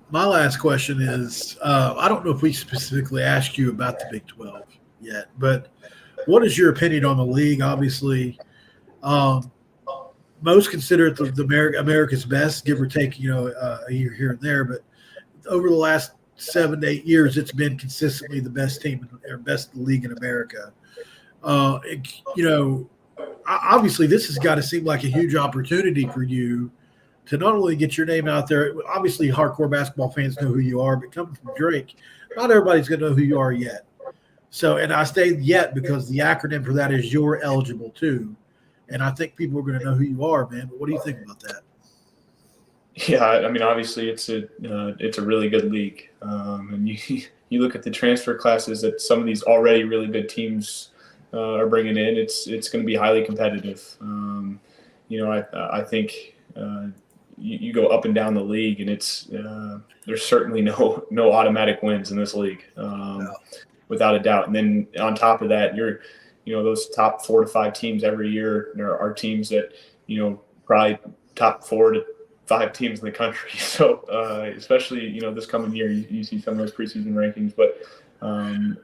Speaker 2: My last question is, I don't know if we specifically asked you about the Big 12 yet, but what is your opinion on the league? Obviously, most consider it the America's best, give or take, a year here and there. But over the last 7 to 8 years, it's been consistently the best team or best league in America. Obviously, this has got to seem like a huge opportunity for you to not only get your name out there. Obviously, hardcore basketball fans know who you are, but coming from Drake, not everybody's going to know who you are yet. So, and I say yet because the acronym for that is you're eligible too. And I think people are going to know who you are, man. But what do you think about that?
Speaker 3: Yeah, obviously it's a really good league, and you look at the transfer classes that some of these already really good teams are bringing in. It's going to be highly competitive. I think you go up and down the league, and it's there's certainly no automatic wins in this league, without a doubt. And then on top of that, those top 4 to 5 teams every year. There are teams that probably top 4 to 5 teams in the country. So especially, this coming year, you see some of those preseason rankings, but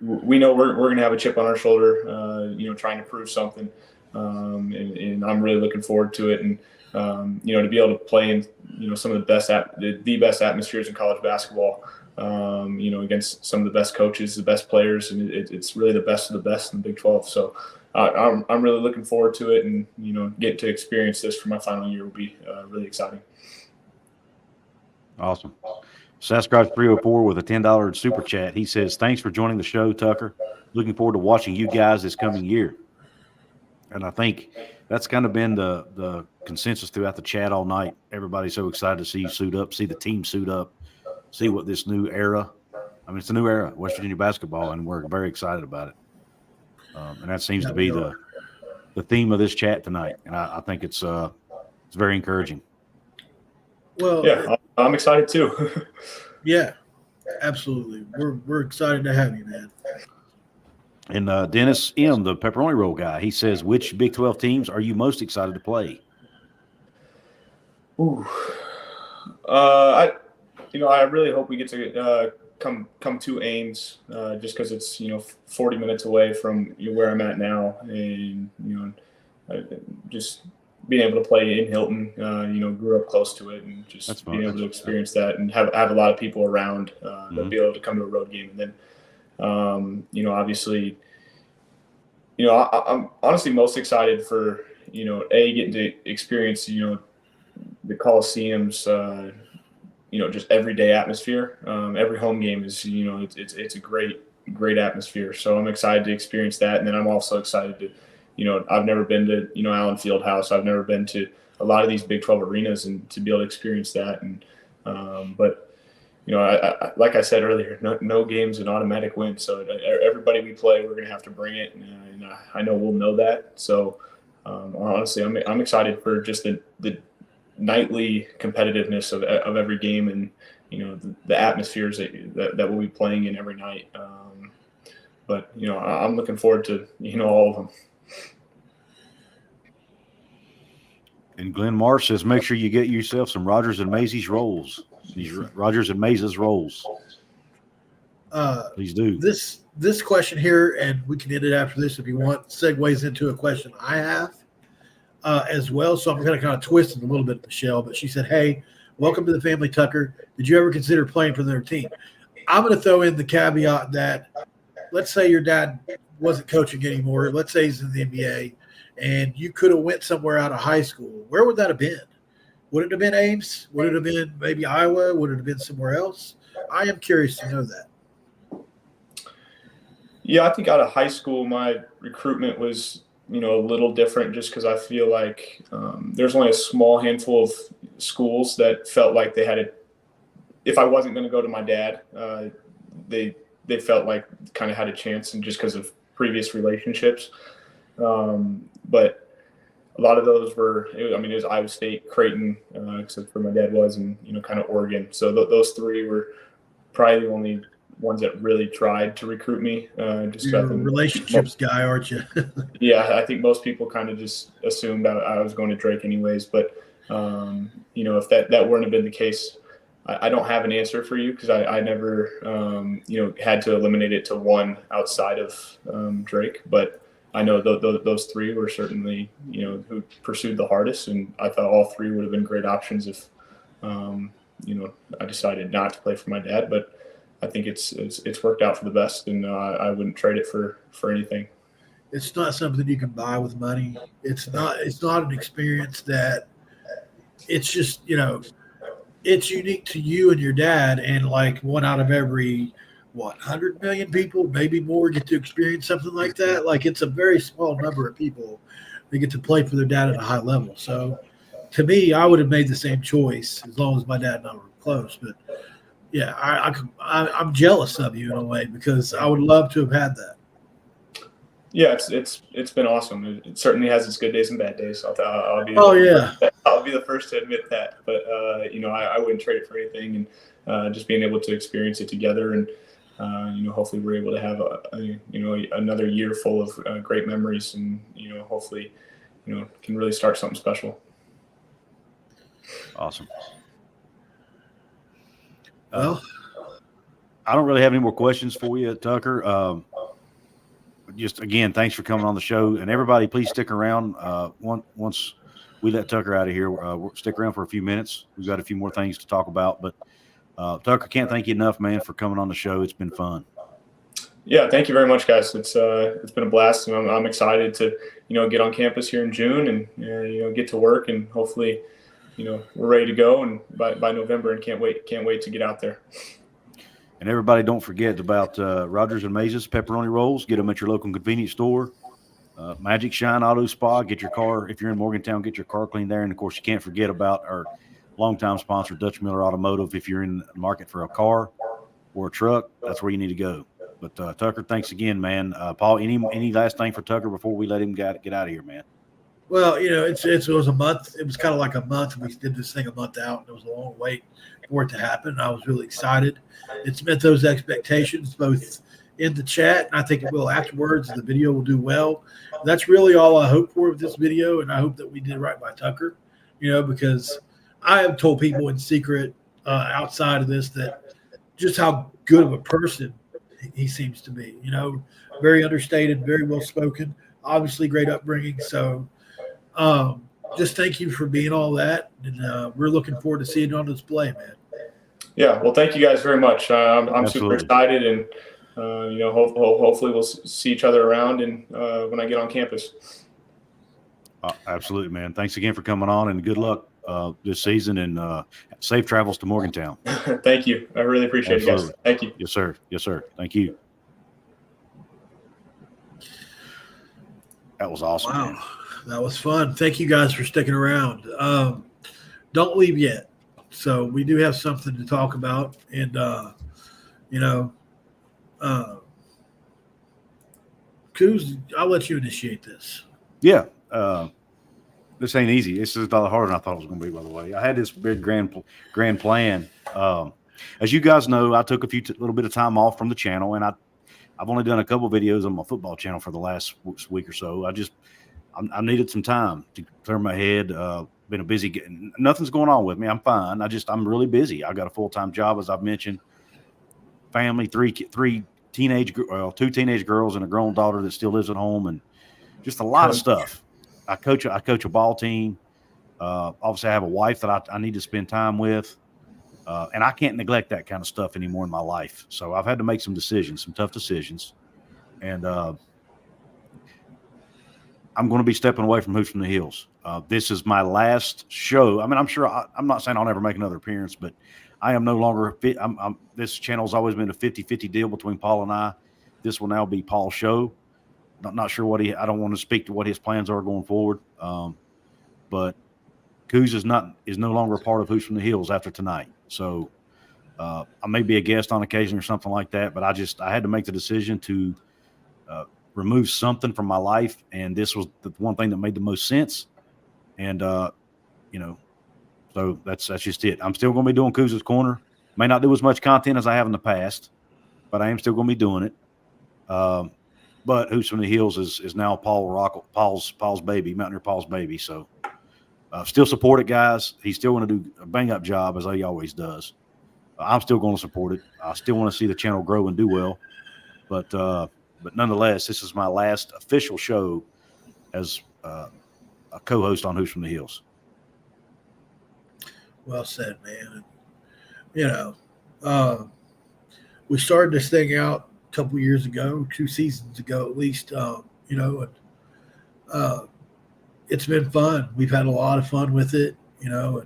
Speaker 3: we know we're going to have a chip on our shoulder, trying to prove something. And I'm really looking forward to it. And, to be able to play in, some of the best atmospheres in college basketball, against some of the best coaches, the best players, and it's really the best of the best in the Big 12. So I'm really looking forward to it, and, getting to experience this for my final year will be really exciting.
Speaker 1: Awesome. Sasquatch 304 with a $10 super chat. He says, thanks for joining the show, Tucker. Looking forward to watching you guys this coming year. And I think that's kind of been the consensus throughout the chat all night. Everybody's so excited to see you suit up, see the team suit up, see what this new era. It's a new era, West Virginia basketball, and we're very excited about it. And that seems to be the theme of this chat tonight. And I think it's It's very encouraging.
Speaker 2: Well,
Speaker 3: Yeah, I'm excited too.
Speaker 2: yeah, absolutely. We're excited to have you, man.
Speaker 1: And Dennis M., the pepperoni roll guy, he says, which Big 12 teams are you most excited to play?
Speaker 3: Ooh. I really hope we get to come to Ames, just because it's 40 minutes away from where I'm at now, and just being able to play in Hilton. Grew up close to it, and just being able to experience that, and have a lot of people around that'll be able to come to a road game, and then obviously, I'm honestly most excited for getting to experience the Coliseum's just everyday atmosphere. Every home game is it's a great atmosphere. So I'm excited to experience that, and then I'm also excited to I've never been to Allen Fieldhouse. I've never been to a lot of these Big 12 arenas, and to be able to experience that. And but I like I said earlier, no game's an automatic win. So everybody we play, we're gonna have to bring it, and I know we'll know that. So honestly, I'm excited for just the nightly competitiveness of every game, and the atmospheres that we'll be playing in every night. But I'm looking forward to all of them.
Speaker 1: And Glenn Marsh says, make sure you get yourself some Rogers and Maisie's rolls. These Rogers and Maisie's rolls. Please do.
Speaker 2: This question here, and we can end it after this if you want, segues into a question I have as well. So I'm going to kind of twist it a little bit, Michelle. But she said, hey, welcome to the family, Tucker. Did you ever consider playing for their team? I'm going to throw in the caveat that let's say your dad wasn't coaching anymore. Let's say he's in the NBA, and you could have went somewhere out of high school. Where would that have been? Would it have been Ames? Would it have been maybe Iowa? Would it have been somewhere else? I am curious to know that.
Speaker 3: Yeah, I think out of high school, my recruitment was, a little different, just because I feel like there's only a small handful of schools that felt like they had it. If I wasn't going to go to my dad, they felt like kind of had a chance, and just because of previous relationships. But a lot of those it was Iowa State, Creighton, except for my dad was, and kind of Oregon. So those three were probably the only ones that really tried to recruit me.
Speaker 2: You're a relationships guy, aren't you?
Speaker 3: Yeah, I think most people kind of just assumed I was going to Drake anyways. But if that wouldn't have been the case, I don't have an answer for you, because I never had to eliminate it to one outside of Drake. But I know those three were certainly who pursued the hardest, and I thought all three would have been great options if I decided not to play for my dad. But I think it's worked out for the best, and I wouldn't trade it for anything.
Speaker 2: It's not something you can buy with money. It's not an experience that it's just it's unique to you and your dad, and like one out of every 100 million people, maybe more, get to experience something like that. Like, it's a very small number of people that get to play for their dad at a high level. So to me, I would have made the same choice as long as my dad and I were close. But yeah, I'm jealous of you in a way, because I would love to have had that.
Speaker 3: Yeah, it's been awesome. It certainly has its good days and bad days. I'll be the first to admit that. But I wouldn't trade it for anything, and just being able to experience it together, and hopefully we're able to have another year full of great memories, and hopefully can really start something special.
Speaker 1: Awesome.
Speaker 2: Well,
Speaker 1: I don't really have any more questions for you, Tucker. Just again, thanks for coming on the show, and everybody, please stick around. Once we let Tucker out of here, we'll stick around for a few minutes. We've got a few more things to talk about, but Tucker, can't thank you enough, man, for coming on the show. It's been fun.
Speaker 3: Yeah, thank you very much, guys. It's been a blast, and I'm excited to get on campus here in June, and get to work, and hopefully we're ready to go, and by November, and can't wait to get out there.
Speaker 1: And everybody, don't forget about Rogers and Maisie's pepperoni rolls. Get them at your local convenience store. Magic Shine Auto Spa. Get your car, if you're in Morgantown, get your car cleaned there. And, of course, you can't forget about our longtime sponsor, Dutch Miller Automotive. If you're in the market for a car or a truck, that's where you need to go. But, Tucker, thanks again, man. Paul, any last thing for Tucker before we let him get out of here, man?
Speaker 2: Well, it was a month. It was kind of like a month. We did this thing a month out, and it was a long wait for it to happen. And I was really excited. It's met those expectations both in the chat, and I think it will afterwards. The video will do well. That's really all I hope for with this video, and I hope that we did right by Tucker. Because I have told people in secret outside of this that just how good of a person he seems to be. Very understated, very well spoken, obviously great upbringing. So. Just thank you for being all that, and we're looking forward to seeing it on display, man.
Speaker 3: Yeah, well, thank you guys very much. I'm super
Speaker 1: Absolutely.
Speaker 3: excited, and hopefully we'll see each other around and when I get on campus.
Speaker 1: Absolutely, man. Thanks again for coming on, and good luck this season, and safe travels to Morgantown.
Speaker 3: Thank you. I really appreciate it, guys. Thank you.
Speaker 1: Yes, sir. Yes, sir. Thank you. That was awesome.
Speaker 2: Wow.
Speaker 1: Man.
Speaker 2: That was fun. Thank you guys for sticking around. Don't leave yet. So we do have something to talk about, and Coos, I'll let you initiate this.
Speaker 1: Yeah. This ain't easy. This is a lot harder than I thought it was going to be, by the way. I had this big grand plan. As you guys know, I took a little bit of time off from the channel, and I've only done a couple videos on my football channel for the last week or so. I needed some time to clear my head. Been a busy. Nothing's going on with me. I'm fine. I'm really busy. I got a full-time job, as I've mentioned. Family, two teenage girls and a grown daughter that still lives at home, and just a lot of stuff. I coach a ball team. Obviously, I have a wife that I need to spend time with, and I can't neglect that kind of stuff anymore in my life. So I've had to make some tough decisions, and I'm going to be stepping away from Hoops from the Hills. This is my last show. I mean, I'm not saying I'll never make another appearance, but I am no longer fit. This channel's always been a 50-50 deal between Paul and I. This will now be Paul's show. Not sure I don't want to speak to what his plans are going forward. But Coos is no longer a part of Hoops from the Hills after tonight. So I may be a guest on occasion or something like that, but I had to make the decision to remove something from my life, and this was the one thing that made the most sense. And so that's just it. I'm still going to be doing Coos' Corner. May not do as much content as I have in the past, but I am still going to be doing it. But Hoops from the Hills is now Paul's baby, Mountaineer Paul's baby. So still support it, guys. He's still going to do a bang-up job as he always does. I'm still going to support it. I still want to see the channel grow and do well. But nonetheless, this is my last official show as a co-host on Hoops from the Hills.
Speaker 2: Well said, man. We started this thing out a couple years ago, 2 seasons ago at least. It's been fun. We've had a lot of fun with it, and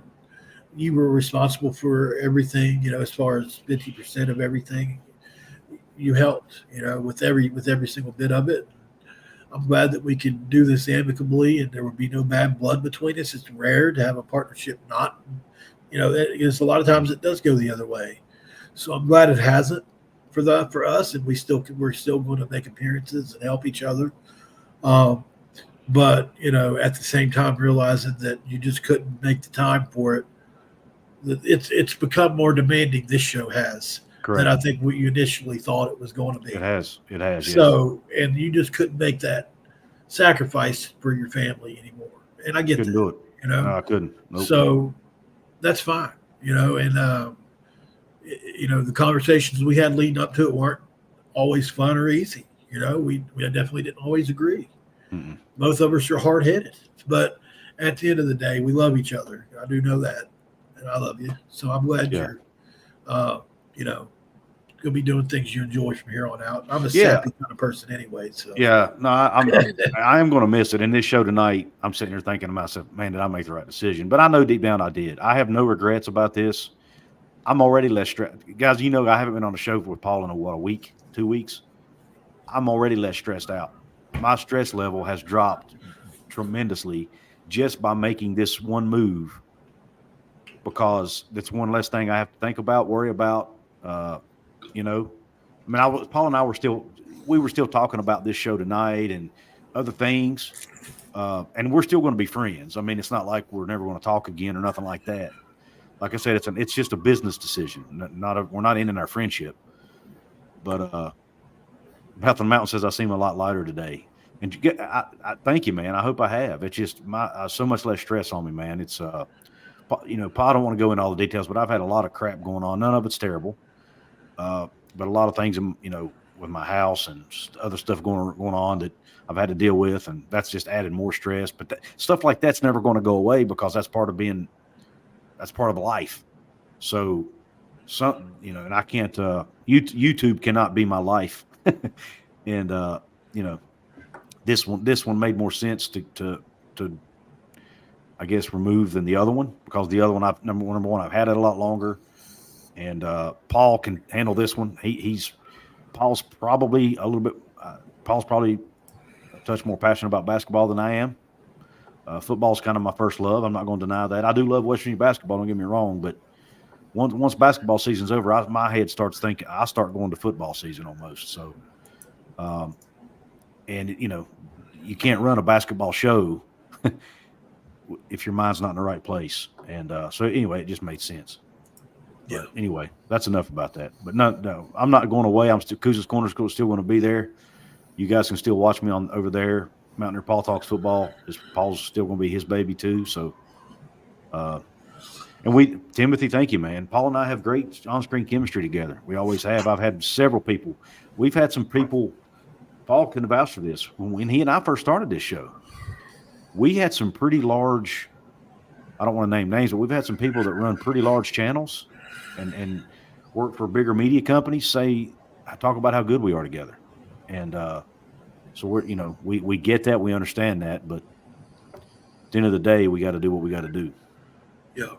Speaker 2: you were responsible for everything, as far as 50% of everything. You helped, with every single bit of it. I'm glad that we can do this amicably and there would be no bad blood between us. It's rare to have a partnership not, because a lot of times it does go the other way. So I'm glad it hasn't for us, and we're still going to make appearances and help each other. But at the same time, realizing that you just couldn't make the time for it. It's become more demanding. This show has. Correct. Than I think what you initially thought it was going to be.
Speaker 1: It has.
Speaker 2: So, yes. And you just couldn't make that sacrifice for your family anymore. And I get
Speaker 1: couldn't
Speaker 2: that.
Speaker 1: Do it. No, I couldn't. Nope.
Speaker 2: So that's fine. And the conversations we had leading up to it weren't always fun or easy. We definitely didn't always agree. Mm-mm. Both of us are hard-headed, but at the end of the day, we love each other. I do know that, and I love you. So I'm glad you're, going to be doing things you enjoy from here on out. I'm a sappy kind of person anyway. So
Speaker 1: I am going to miss it. In this show tonight, I'm sitting here thinking to myself, man, did I make the right decision? But I know deep down I did. I have no regrets about this. I'm already less stressed. Guys, I haven't been on a show with Paul in a week, 2 weeks. I'm already less stressed out. My stress level has dropped tremendously just by making this one move, because that's one less thing I have to think about, worry about. Paul and I were still talking about this show tonight, and other things. And we're still going to be friends. I mean, it's not like we're never going to talk again or nothing like that. Like I said, it's just a business decision. We're not ending our friendship. But Beth on the Mountain says I seem a lot lighter today. And I thank you, man. I hope I have. It's just so much less stress on me, man. It's Pa, I don't want to go into all the details, but I've had a lot of crap going on. None of it's terrible, but a lot of things, with my house and other stuff going on that I've had to deal with, and that's just added more stress. But stuff like that's never going to go away because that's part of life. So, and I can't. YouTube cannot be my life, and this one made more sense to I guess remove than the other one, because the other one number one I've had it a lot longer, and Paul can handle this one. Paul's probably a little bit. Paul's probably a touch more passionate about basketball than I am. Football's kind of my first love. I'm not going to deny that. I do love West Virginia basketball. Don't get me wrong, but once basketball season's over, my head starts thinking. I start going to football season almost. So, and you can't run a basketball show if your mind's not in the right place. And so anyway, it just made sense.
Speaker 2: Yeah.
Speaker 1: But anyway, that's enough about that. But no, I'm not going away. I'm still Couz's Corner School is still going to be there. You guys can still watch me on over there. Mountaineer Paul Talks Football. Paul's still going to be his baby too. So, and Timothy, thank you, man. Paul and I have great on-screen chemistry together. We always have. I've had several people. We've had some people. Paul can vouch for this. When he and I first started this show, we had some pretty large. I don't want to name names, but we've had some people that run pretty large channels and work for bigger media companies talk about how good we are together. And so we get that, we understand that, but at the end of the day, we got to do what we got to do.
Speaker 2: Yeah.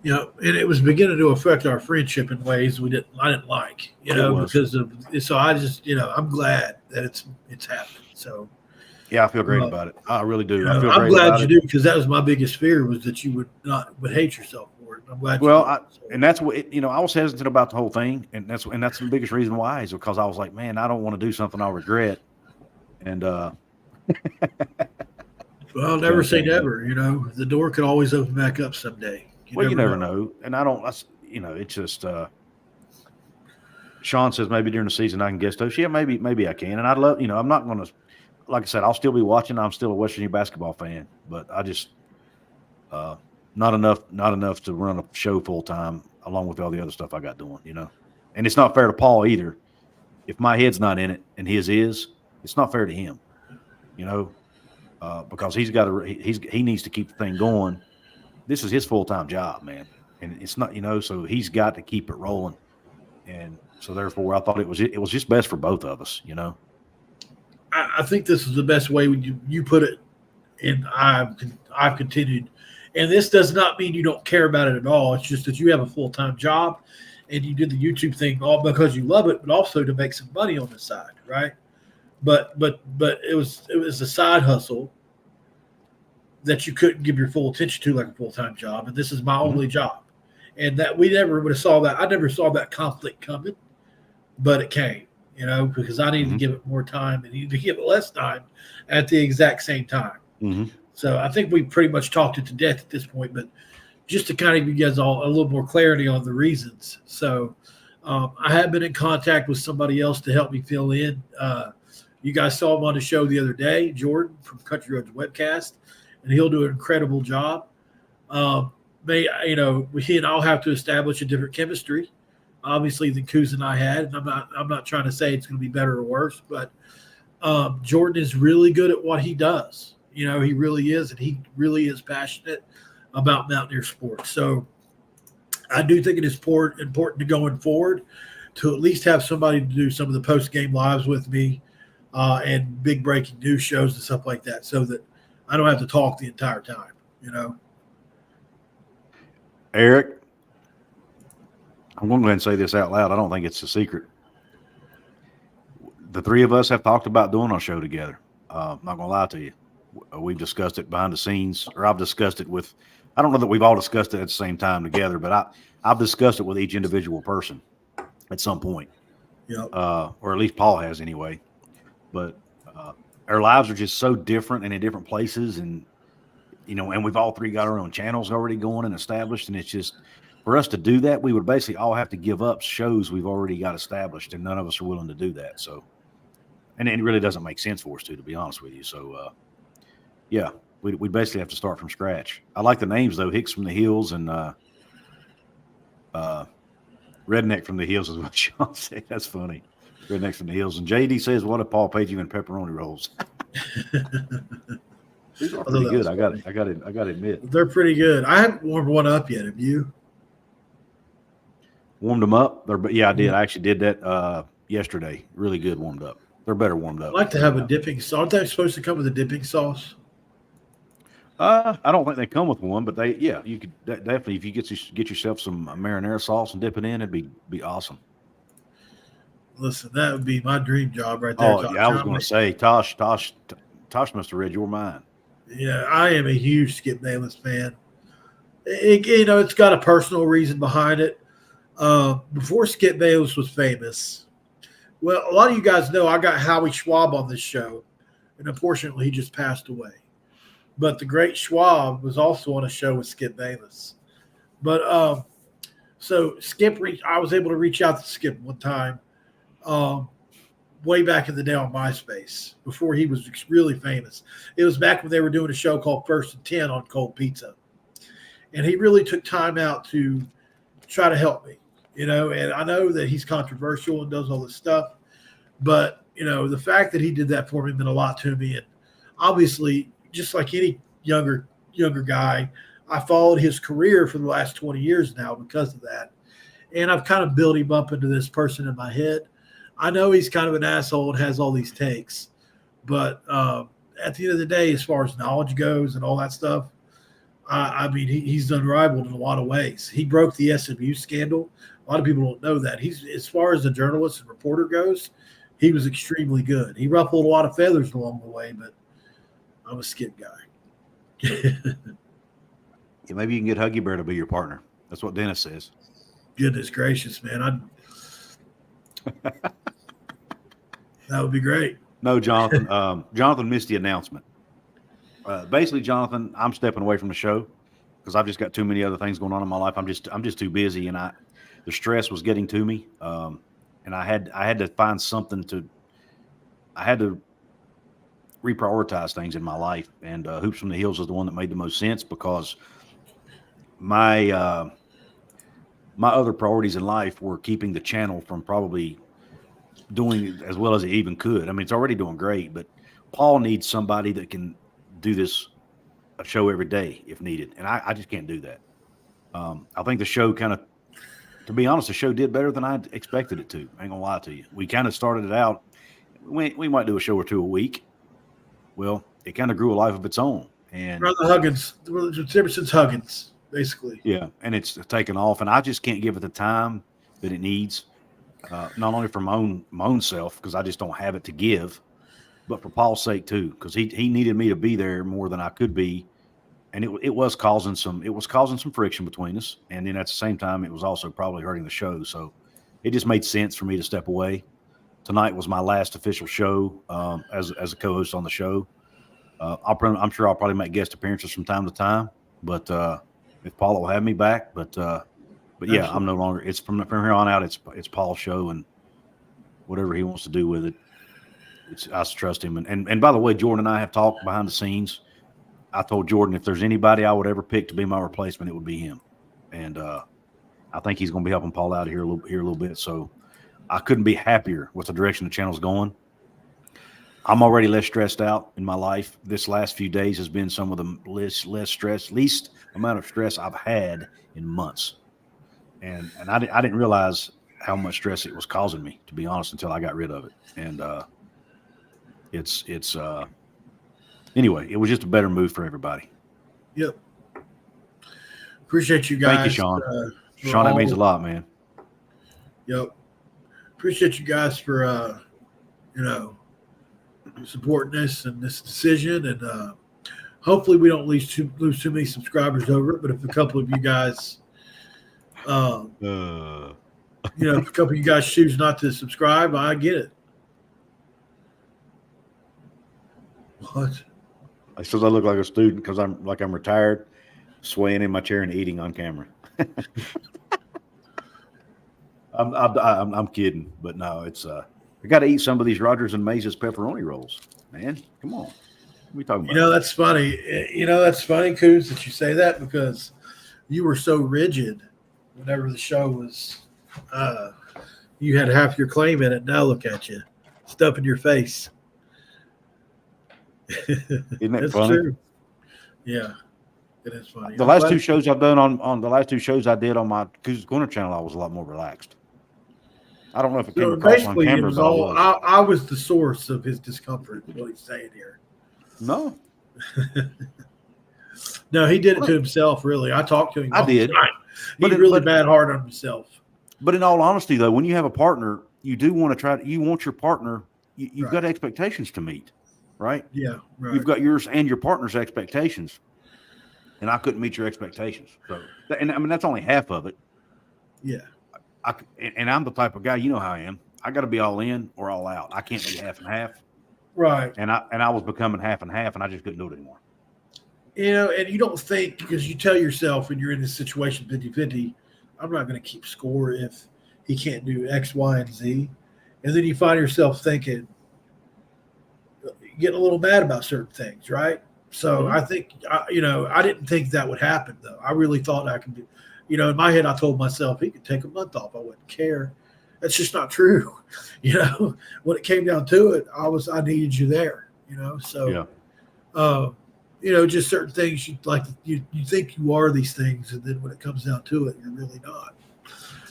Speaker 2: And it was beginning to affect our friendship in ways I didn't like, because of, so I just, I'm glad that it's happened. So
Speaker 1: yeah, I feel great about it. I really do.
Speaker 2: I'm glad you do, because that was my biggest fear, was that you would hate yourself for it. I'm glad.
Speaker 1: And that's what I was hesitant about the whole thing, and that's the biggest reason why, is because I was like, man, I don't want to do something I'll regret. And
Speaker 2: well, never say never. The door could always open back up someday.
Speaker 1: You never know. And I don't. It's just. Sean says maybe during the season I can guest host. Yeah, maybe I can. And I'd love. I'm not going to. Like I said, I'll still be watching. I'm still a West Virginia basketball fan, but I just not enough to run a show full time along with all the other stuff I got doing. And it's not fair to Paul either. If my head's not in it and his is, it's not fair to him. Because he needs to keep the thing going. This is his full time job, man, and it's not so he's got to keep it rolling. And so therefore, I thought it was just best for both of us.
Speaker 2: I think this is the best way you put it, and I've continued. And this does not mean you don't care about it at all. It's just that you have a full-time job, and you did the YouTube thing all because you love it, but also to make some money on the side, right? But it was a side hustle that you couldn't give your full attention to like a full-time job, and this is my only job. And that we never would have saw that. I never saw that conflict coming, but it came. Because I needed to give it more time and needed to give it less time at the exact same time. Mm-hmm. So I think we pretty much talked it to death at this point, but just to kind of give you guys all a little more clarity on the reasons. So I have been in contact with somebody else to help me fill in. You guys saw him on the show the other day, Jordan from Country Roads Webcast, and he'll do an incredible job. He and I'll have to establish a different chemistry, obviously, than Couz and I had. And I'm not trying to say it's going to be better or worse, but Jordan is really good at what he does. He really is, and he really is passionate about Mountaineer sports. So I do think it is important to going forward to at least have somebody to do some of the post-game lives with me and big breaking news shows and stuff like that, so that I don't have to talk the entire time,
Speaker 1: Eric, I'm going to go ahead and say this out loud. I don't think it's a secret. The three of us have talked about doing our show together. I'm not going to lie to you. We've discussed it behind the scenes, or I've discussed it with – I don't know that we've all discussed it at the same time together, but I've discussed it with each individual person at some point.
Speaker 2: Yeah.
Speaker 1: Or at least Paul has anyway. But our lives are just so different and in different places, and and we've all three got our own channels already going and established, and it's just for us to do that, we would basically all have to give up shows we've already got established, and none of us are willing to do that. So, and it really doesn't make sense for us to be honest with you. So, yeah, we basically have to start from scratch. I like the names though, Hicks from the Hills and Redneck from the Hills is what Sean said. That's funny. Redneck from the Hills. And JD says, "What a Paul Page and pepperoni rolls." These are pretty good. I got to admit,
Speaker 2: they're pretty good. I haven't warmed one up yet. Have you?
Speaker 1: Warmed them up? Yeah, I did. I actually did that yesterday. Really good warmed up. They're better warmed up.
Speaker 2: I like to have a dipping sauce. Aren't they supposed to come with a dipping sauce?
Speaker 1: I don't think they come with one, but you could definitely, if you get yourself some marinara sauce and dip it in, it'd be awesome.
Speaker 2: Listen, that would be my dream job right there.
Speaker 1: Oh, yeah, I was going to say, Tosh must have read your mind.
Speaker 2: Yeah, I am a huge Skip Bayless fan. It's got a personal reason behind it. Before Skip Bayless was famous, well, a lot of you guys know I got Howie Schwab on this show, and unfortunately, he just passed away. But the great Schwab was also on a show with Skip Bayless. But so Skip, I was able to reach out to Skip one time, way back in the day on MySpace before he was really famous. It was back when they were doing a show called First and 10 on Cold Pizza, and he really took time out to try to help me. And I know that he's controversial and does all this stuff, but the fact that he did that for me meant a lot to me. And obviously, just like any younger guy, I followed his career for the last 20 years now because of that. And I've kind of built him up into this person in my head. I know he's kind of an asshole and has all these takes, but at the end of the day, as far as knowledge goes and all that stuff, I mean, he's unrivaled in a lot of ways. He broke the SMU scandal. A lot of people don't know that. He's, as far as a journalist and reporter goes, he was extremely good. He ruffled a lot of feathers along the way, but I'm a Skip guy.
Speaker 1: Yeah, maybe you can get Huggy Bear to be your partner. That's what Dennis says.
Speaker 2: Goodness gracious, man. That would be great.
Speaker 1: No, Jonathan. Jonathan missed the announcement. Basically, Jonathan, I'm stepping away from the show because I've just got too many other things going on in my life. I'm just too busy, and the stress was getting to me. And I had to find something I had to reprioritize things in my life, and Hoops from the Hills is the one that made the most sense because my other priorities in life were keeping the channel from probably doing as well as it even could. I mean, it's already doing great, but Paul needs somebody that can do a show every day if needed, and I just can't do that. I think the show to be honest, the show did better than I expected it to. I ain't gonna lie to you. We kind of started it out. We might do a show or two a week. Well, it kind of grew a life of its own. And
Speaker 2: Brother Huggins, ever since Huggins, basically.
Speaker 1: Yeah, and it's taken off, and I just can't give it the time that it needs. Not only for my own self, because I just don't have it to give, but for Paul's sake too, because he needed me to be there more than I could be, and it was causing some friction between us, and then at the same time it was also probably hurting the show. So it just made sense for me to step away. Tonight was my last official show as a co-host on the show. I'm sure I'll probably make guest appearances from time to time, but if Paul will have me back, but yeah, I'm no longer. It's from here on out. It's Paul's show, and whatever he wants to do with it, I trust him. And by the way, Jordan and I have talked behind the scenes. I told Jordan if there's anybody I would ever pick to be my replacement, it would be him. And I think he's going to be helping Paul out here a little bit. So I couldn't be happier with the direction the channel's going. I'm already less stressed out in my life. This last few days has been some of the least amount of stress I've had in months. And I didn't realize how much stress it was causing me, to be honest, until I got rid of it. And anyway, it was just a better move for everybody.
Speaker 2: Yep. Appreciate you guys.
Speaker 1: Thank you, Sean. Sean, that means a lot, man.
Speaker 2: Yep. Appreciate you guys for supporting us in this decision, and hopefully we don't lose too many subscribers over it. But if a couple of you guys, if a couple of you guys choose not to subscribe, I get it. What?
Speaker 1: I says I look like a student because I'm retired, swaying in my chair and eating on camera. I'm kidding, but no, it's we got to eat some of these Rogers and Maze's pepperoni rolls, man. Come on, what are we talking about?
Speaker 2: That's funny. That's funny, Coos, that you say that because you were so rigid whenever the show was. You had half your claim in it. Now look at you, stuff in your face.
Speaker 1: Isn't that
Speaker 2: That's
Speaker 1: funny?
Speaker 2: true. Yeah, it is funny.
Speaker 1: The last two shows I've done on the last two shows I did on my Coos Corner channel, I was a lot more relaxed. I don't know if it came across on
Speaker 2: basically, it
Speaker 1: camera,
Speaker 2: was
Speaker 1: but
Speaker 2: all. I was the source of his discomfort. Is what he's saying here.
Speaker 1: No,
Speaker 2: No, he did it to himself. Really, I talked to him.
Speaker 1: I
Speaker 2: all the
Speaker 1: did.
Speaker 2: time.
Speaker 1: But
Speaker 2: He's really bad hard on himself.
Speaker 1: But in all honesty, though, when you have a partner, you do want to try. You want your partner. You've
Speaker 2: Right.
Speaker 1: got expectations to meet, right?
Speaker 2: Yeah, right.
Speaker 1: You've got yours and your partner's expectations, and I couldn't meet your expectations. So, and I mean that's only half of it.
Speaker 2: Yeah.
Speaker 1: And I'm the type of guy, you know how I am. I got to be all in or all out. I can't be half and half.
Speaker 2: Right.
Speaker 1: And I was becoming half and half, and I just couldn't do it anymore.
Speaker 2: And you don't think, because you tell yourself when you're in this situation 50-50, I'm not going to keep score if he can't do X, Y, and Z. And then you find yourself thinking, getting a little mad about certain things, right? So I think, I didn't think that would happen, though. I really thought I could do, in my head, I told myself he could take a month off. I wouldn't care. That's just not true. When it came down to it, I needed you there, so,
Speaker 1: Yeah.
Speaker 2: Just certain things you think you are these things. And then when it comes down to it, you're really not.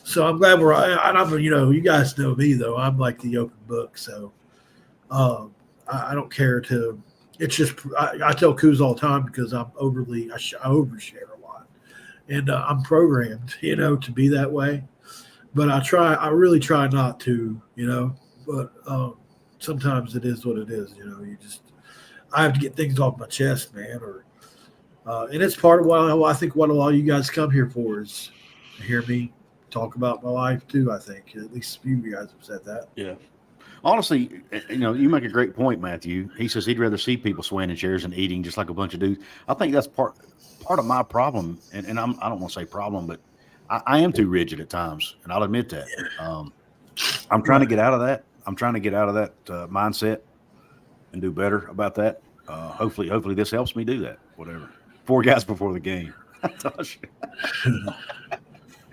Speaker 2: So I'm glad I'm, you guys know me though. I'm like the open book. So, I don't care to, it's just, I tell Coos all the time because I'm I overshare a lot and I'm programmed, to be that way. But I really try not to, but sometimes it is what it is, I have to get things off my chest, man, and it's part of what I think what a lot of you guys come here for is to hear me talk about my life too. I think at least a few of you guys have said that.
Speaker 1: Yeah. Honestly, you make a great point, Matthew. He says he'd rather see people swaying in chairs and eating just like a bunch of dudes. I think that's part of my problem, and I don't want to say problem, but I am too rigid at times, and I'll admit that. I'm trying to get out of that. I'm trying to get out of that mindset and do better about that. Hopefully this helps me do that. Whatever. 4 guys before the game.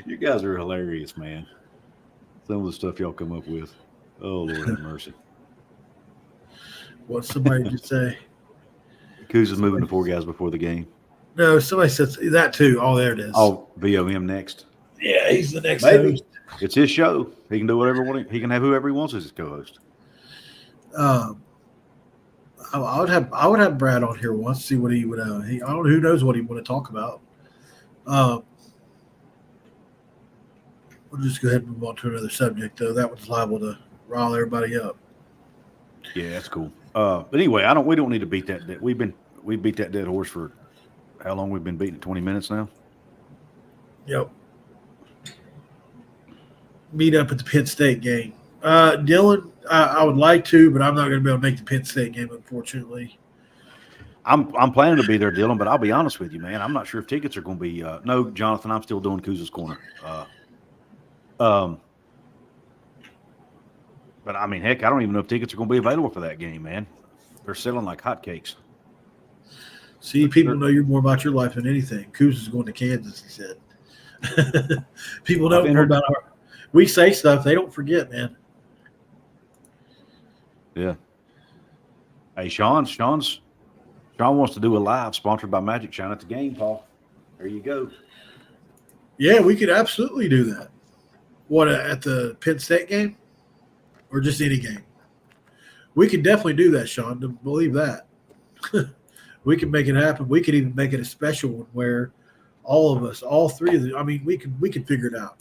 Speaker 1: You guys are hilarious, man. Some of the stuff y'all come up with. Oh, Lord have mercy.
Speaker 2: What somebody just say?
Speaker 1: Coos is moving to 4 guys before the game.
Speaker 2: No, somebody says that too. Oh, there it is.
Speaker 1: Oh, VOM next.
Speaker 2: Yeah, he's the next
Speaker 1: Maybe.
Speaker 2: host.
Speaker 1: It's his show. He can do whatever he can have whoever he wants as his co-host.
Speaker 2: I would have Brad on here once, see what he would. I don't know, who knows what he want to talk about. We'll just go ahead and move on to another subject, though. That one's liable to rile everybody up.
Speaker 1: Yeah, that's cool. But anyway, we don't need to beat that. We beat that dead horse for how long? We've been beating it, 20 minutes now.
Speaker 2: Yep. Meet up at the Penn State game. Dylan, I would like to, but I'm not going to be able to make the Penn State game, unfortunately.
Speaker 1: I'm planning to be there, Dylan, but I'll be honest with you, man. I'm not sure if tickets are going to be. No, Jonathan, I'm still doing Coos' Corner. But I mean, heck, I don't even know if tickets are going to be available for that game, man. They're selling like hotcakes.
Speaker 2: See, people know you're more about your life than anything. Coos is going to Kansas, he said. People know more about our. We say stuff, they don't forget, man.
Speaker 1: Yeah. Hey, Sean wants to do a live sponsored by Magic Shine at the game, Paul. There you go.
Speaker 2: Yeah, we could absolutely do that. What, at the Penn State game? Or just any game? We could definitely do that, Sean. Believe that. We could make it happen. We could even make it a special one where all of us, all 3 of them, I mean, we could figure it out,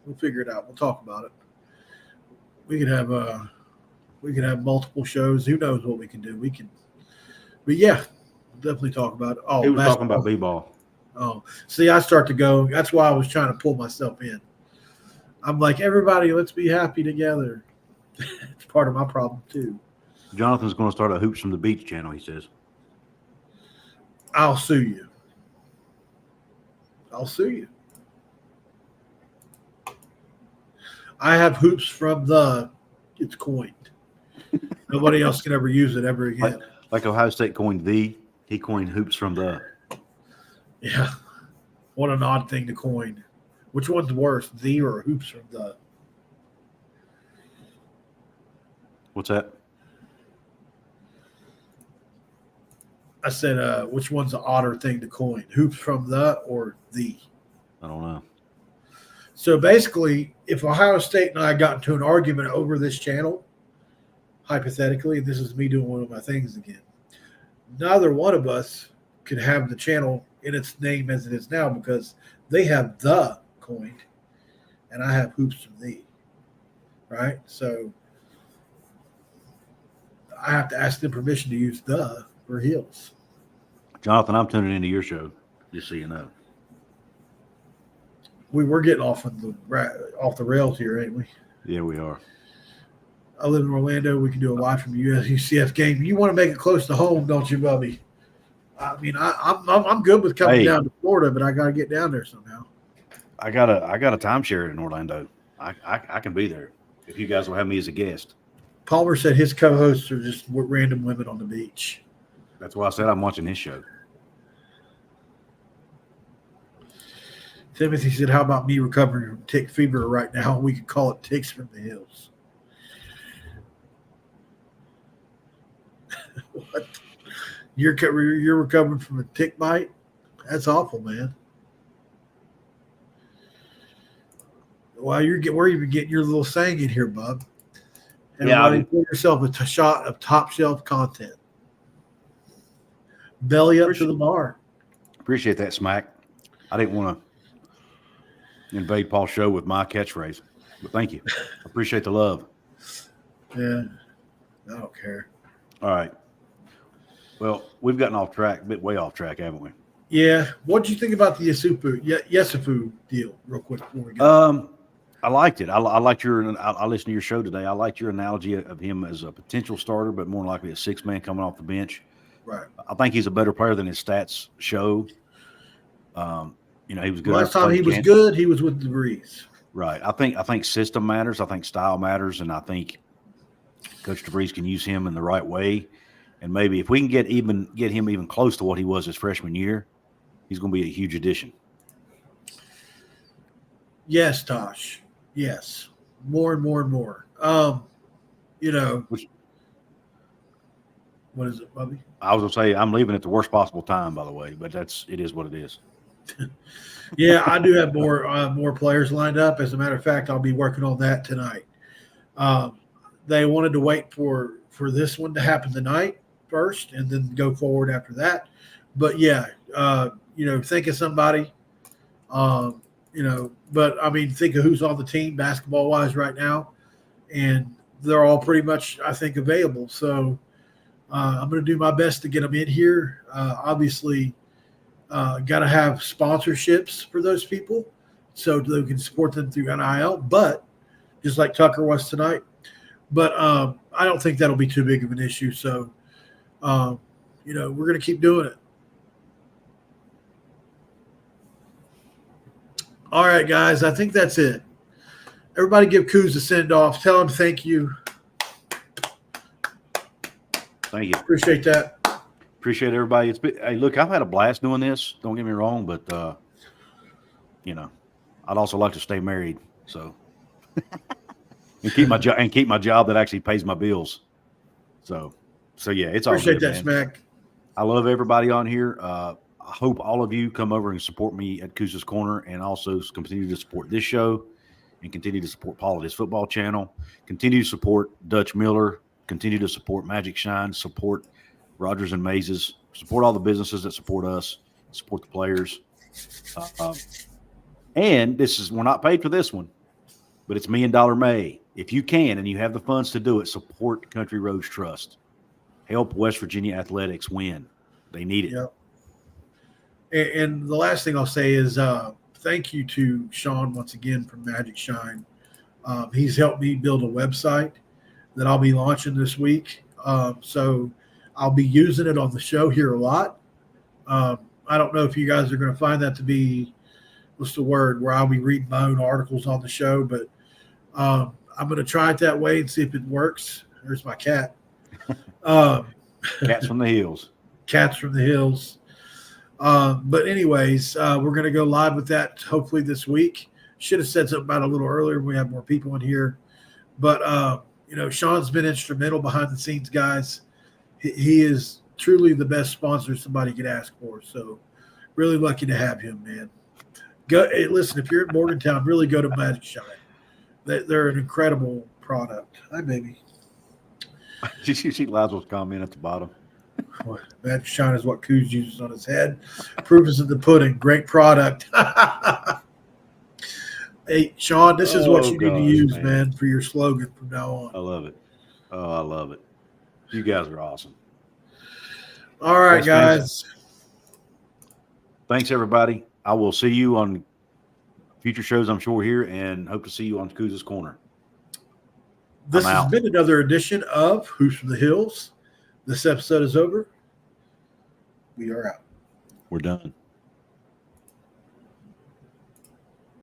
Speaker 2: We'll figure it out. We'll talk about it. We could have multiple shows. Who knows what we can do? But yeah, we'll definitely talk about it. Oh,
Speaker 1: he was talking about b-ball.
Speaker 2: Oh, see, I start to go. That's why I was trying to pull myself in. I'm like, everybody, let's be happy together. It's part of my problem too.
Speaker 1: Jonathan's going to start a Hoops from the Beach channel, he says.
Speaker 2: I'll sue you. I'll sue you. I have hoops from the. It's coined. Nobody else can ever use it ever again.
Speaker 1: Like Ohio State coined the, he coined hoops from the.
Speaker 2: Yeah. What an odd thing to coin. Which one's worse, the or hoops from the?
Speaker 1: What's that?
Speaker 2: I said, which one's the odder thing to coin? Hoops from the or the?
Speaker 1: I don't know.
Speaker 2: So basically, if Ohio State and I got into an argument over this channel, hypothetically, this is me doing one of my things again, neither one of us could have the channel in its name as it is now because they have the coined and I have hoops from the. Right? So I have to ask them permission to use the for heels.
Speaker 1: Jonathan, I'm tuning into your show, just so you know.
Speaker 2: We were getting off the rails here, ain't we?
Speaker 1: Yeah, we are.
Speaker 2: I live in Orlando. We can do a live from the UCF game. You want to make it close to home, don't you, Bubby? I mean, I'm good with coming down to Florida, but I got to get down there somehow.
Speaker 1: I got a timeshare in Orlando. I can be there if you guys will have me as a guest.
Speaker 2: Palmer said his co-hosts are just random women on the beach.
Speaker 1: That's why I said I'm watching his show.
Speaker 2: Timothy said, how about me recovering from tick fever right now? We could call it ticks from the hills. What? You're recovering from a tick bite? That's awful, man. Well, where you been getting your little saying in here, bub? Everybody, pour yourself a shot of top shelf content. Belly up to the bar.
Speaker 1: Appreciate that, Smack. I didn't want to invade Paul's show with my catchphrase, but thank you. I appreciate the love.
Speaker 2: Yeah, I don't care.
Speaker 1: All right. Well, we've gotten off track, a bit way off track, haven't we?
Speaker 2: Yeah. What did you think about the Yesufu deal, real quick before we go?
Speaker 1: I liked it. I liked I listened to your show today. I liked your analogy of him as a potential starter, but more likely a six-man coming off the bench.
Speaker 2: Right.
Speaker 1: I think he's a better player than his stats show. He was good.
Speaker 2: Last time he was good, he was with DeVries.
Speaker 1: Right. I think system matters. I think style matters, and I think Coach DeVries can use him in the right way. And maybe if we can get him even close to what he was his freshman year, he's going to be a huge addition.
Speaker 2: Yes, Tosh. Yes. More and more and more. What is it, Bubby?
Speaker 1: I was going to say I'm leaving at the worst possible time, by the way, but it is what it is.
Speaker 2: Yeah, I do have more players lined up. As a matter of fact, I'll be working on that tonight. They wanted to wait for this one to happen tonight first and then go forward after that. But yeah, think of somebody, but I mean, think of who's on the team basketball wise right now. And they're all pretty much, I think, available. So I'm going to do my best to get them in here. Obviously, got to have sponsorships for those people so they can support them through NIL, but just like Tucker was tonight. But I don't think that'll be too big of an issue. So, we're going to keep doing it. All right, guys, I think that's it. Everybody give Kuz a send-off. Tell him thank you.
Speaker 1: Thank you.
Speaker 2: Appreciate that.
Speaker 1: Appreciate everybody. Hey, look, I've had a blast doing this. Don't get me wrong, but I'd also like to stay married, so and keep my job that actually pays my bills. So yeah, it's all
Speaker 2: appreciate
Speaker 1: good,
Speaker 2: that,
Speaker 1: man.
Speaker 2: Smack.
Speaker 1: I love everybody on here. I hope all of you come over and support me at Kuz's Corner, and also continue to support this show, and continue to support Paul at his football channel. Continue to support Dutch Miller. Continue to support Magic Shine. Support Rogers and Mazes. Support all the businesses that support us. Support the players. And we're not paid for this one, but it's $1 Million May. If you can and you have the funds to do it, support Country Roads Trust. Help West Virginia athletics win. They need it.
Speaker 2: Yep. And the last thing I'll say is thank you to Sean once again from Magic Shine. He's helped me build a website that I'll be launching this week. So I'll be using it on the show here a lot. I don't know if you guys are going to find that to be, what's the word, where I'll be reading my own articles on the show, but I'm going to try it that way and see if it works. There's my cat.
Speaker 1: Cats from the hills.
Speaker 2: Cats from the hills. But anyways, we're going to go live with that hopefully this week. Should have said something about it a little earlier. We have more people in here. But, Sean's been instrumental behind the scenes, guys. He is truly the best sponsor somebody could ask for. So really lucky to have him, man. Hey, listen, if you're in Morgantown, really go to Magic Shine. They're an incredible product. Hi, baby.
Speaker 1: Did you see Lazo's comment at the bottom?
Speaker 2: Magic Shine is what Coos uses on his head. Proof is in the pudding. Great product. Hey, Sean, this is what you need to use, man, for your slogan from now on.
Speaker 1: I love it. Oh, I love it. You guys are awesome.
Speaker 2: All right, guys.
Speaker 1: Thanks, everybody. I will see you on future shows, I'm sure, here, and hope to see you on Coos' Corner.
Speaker 2: This has been another edition of Hoops from the Hills. This episode is over. We are out.
Speaker 1: We're done.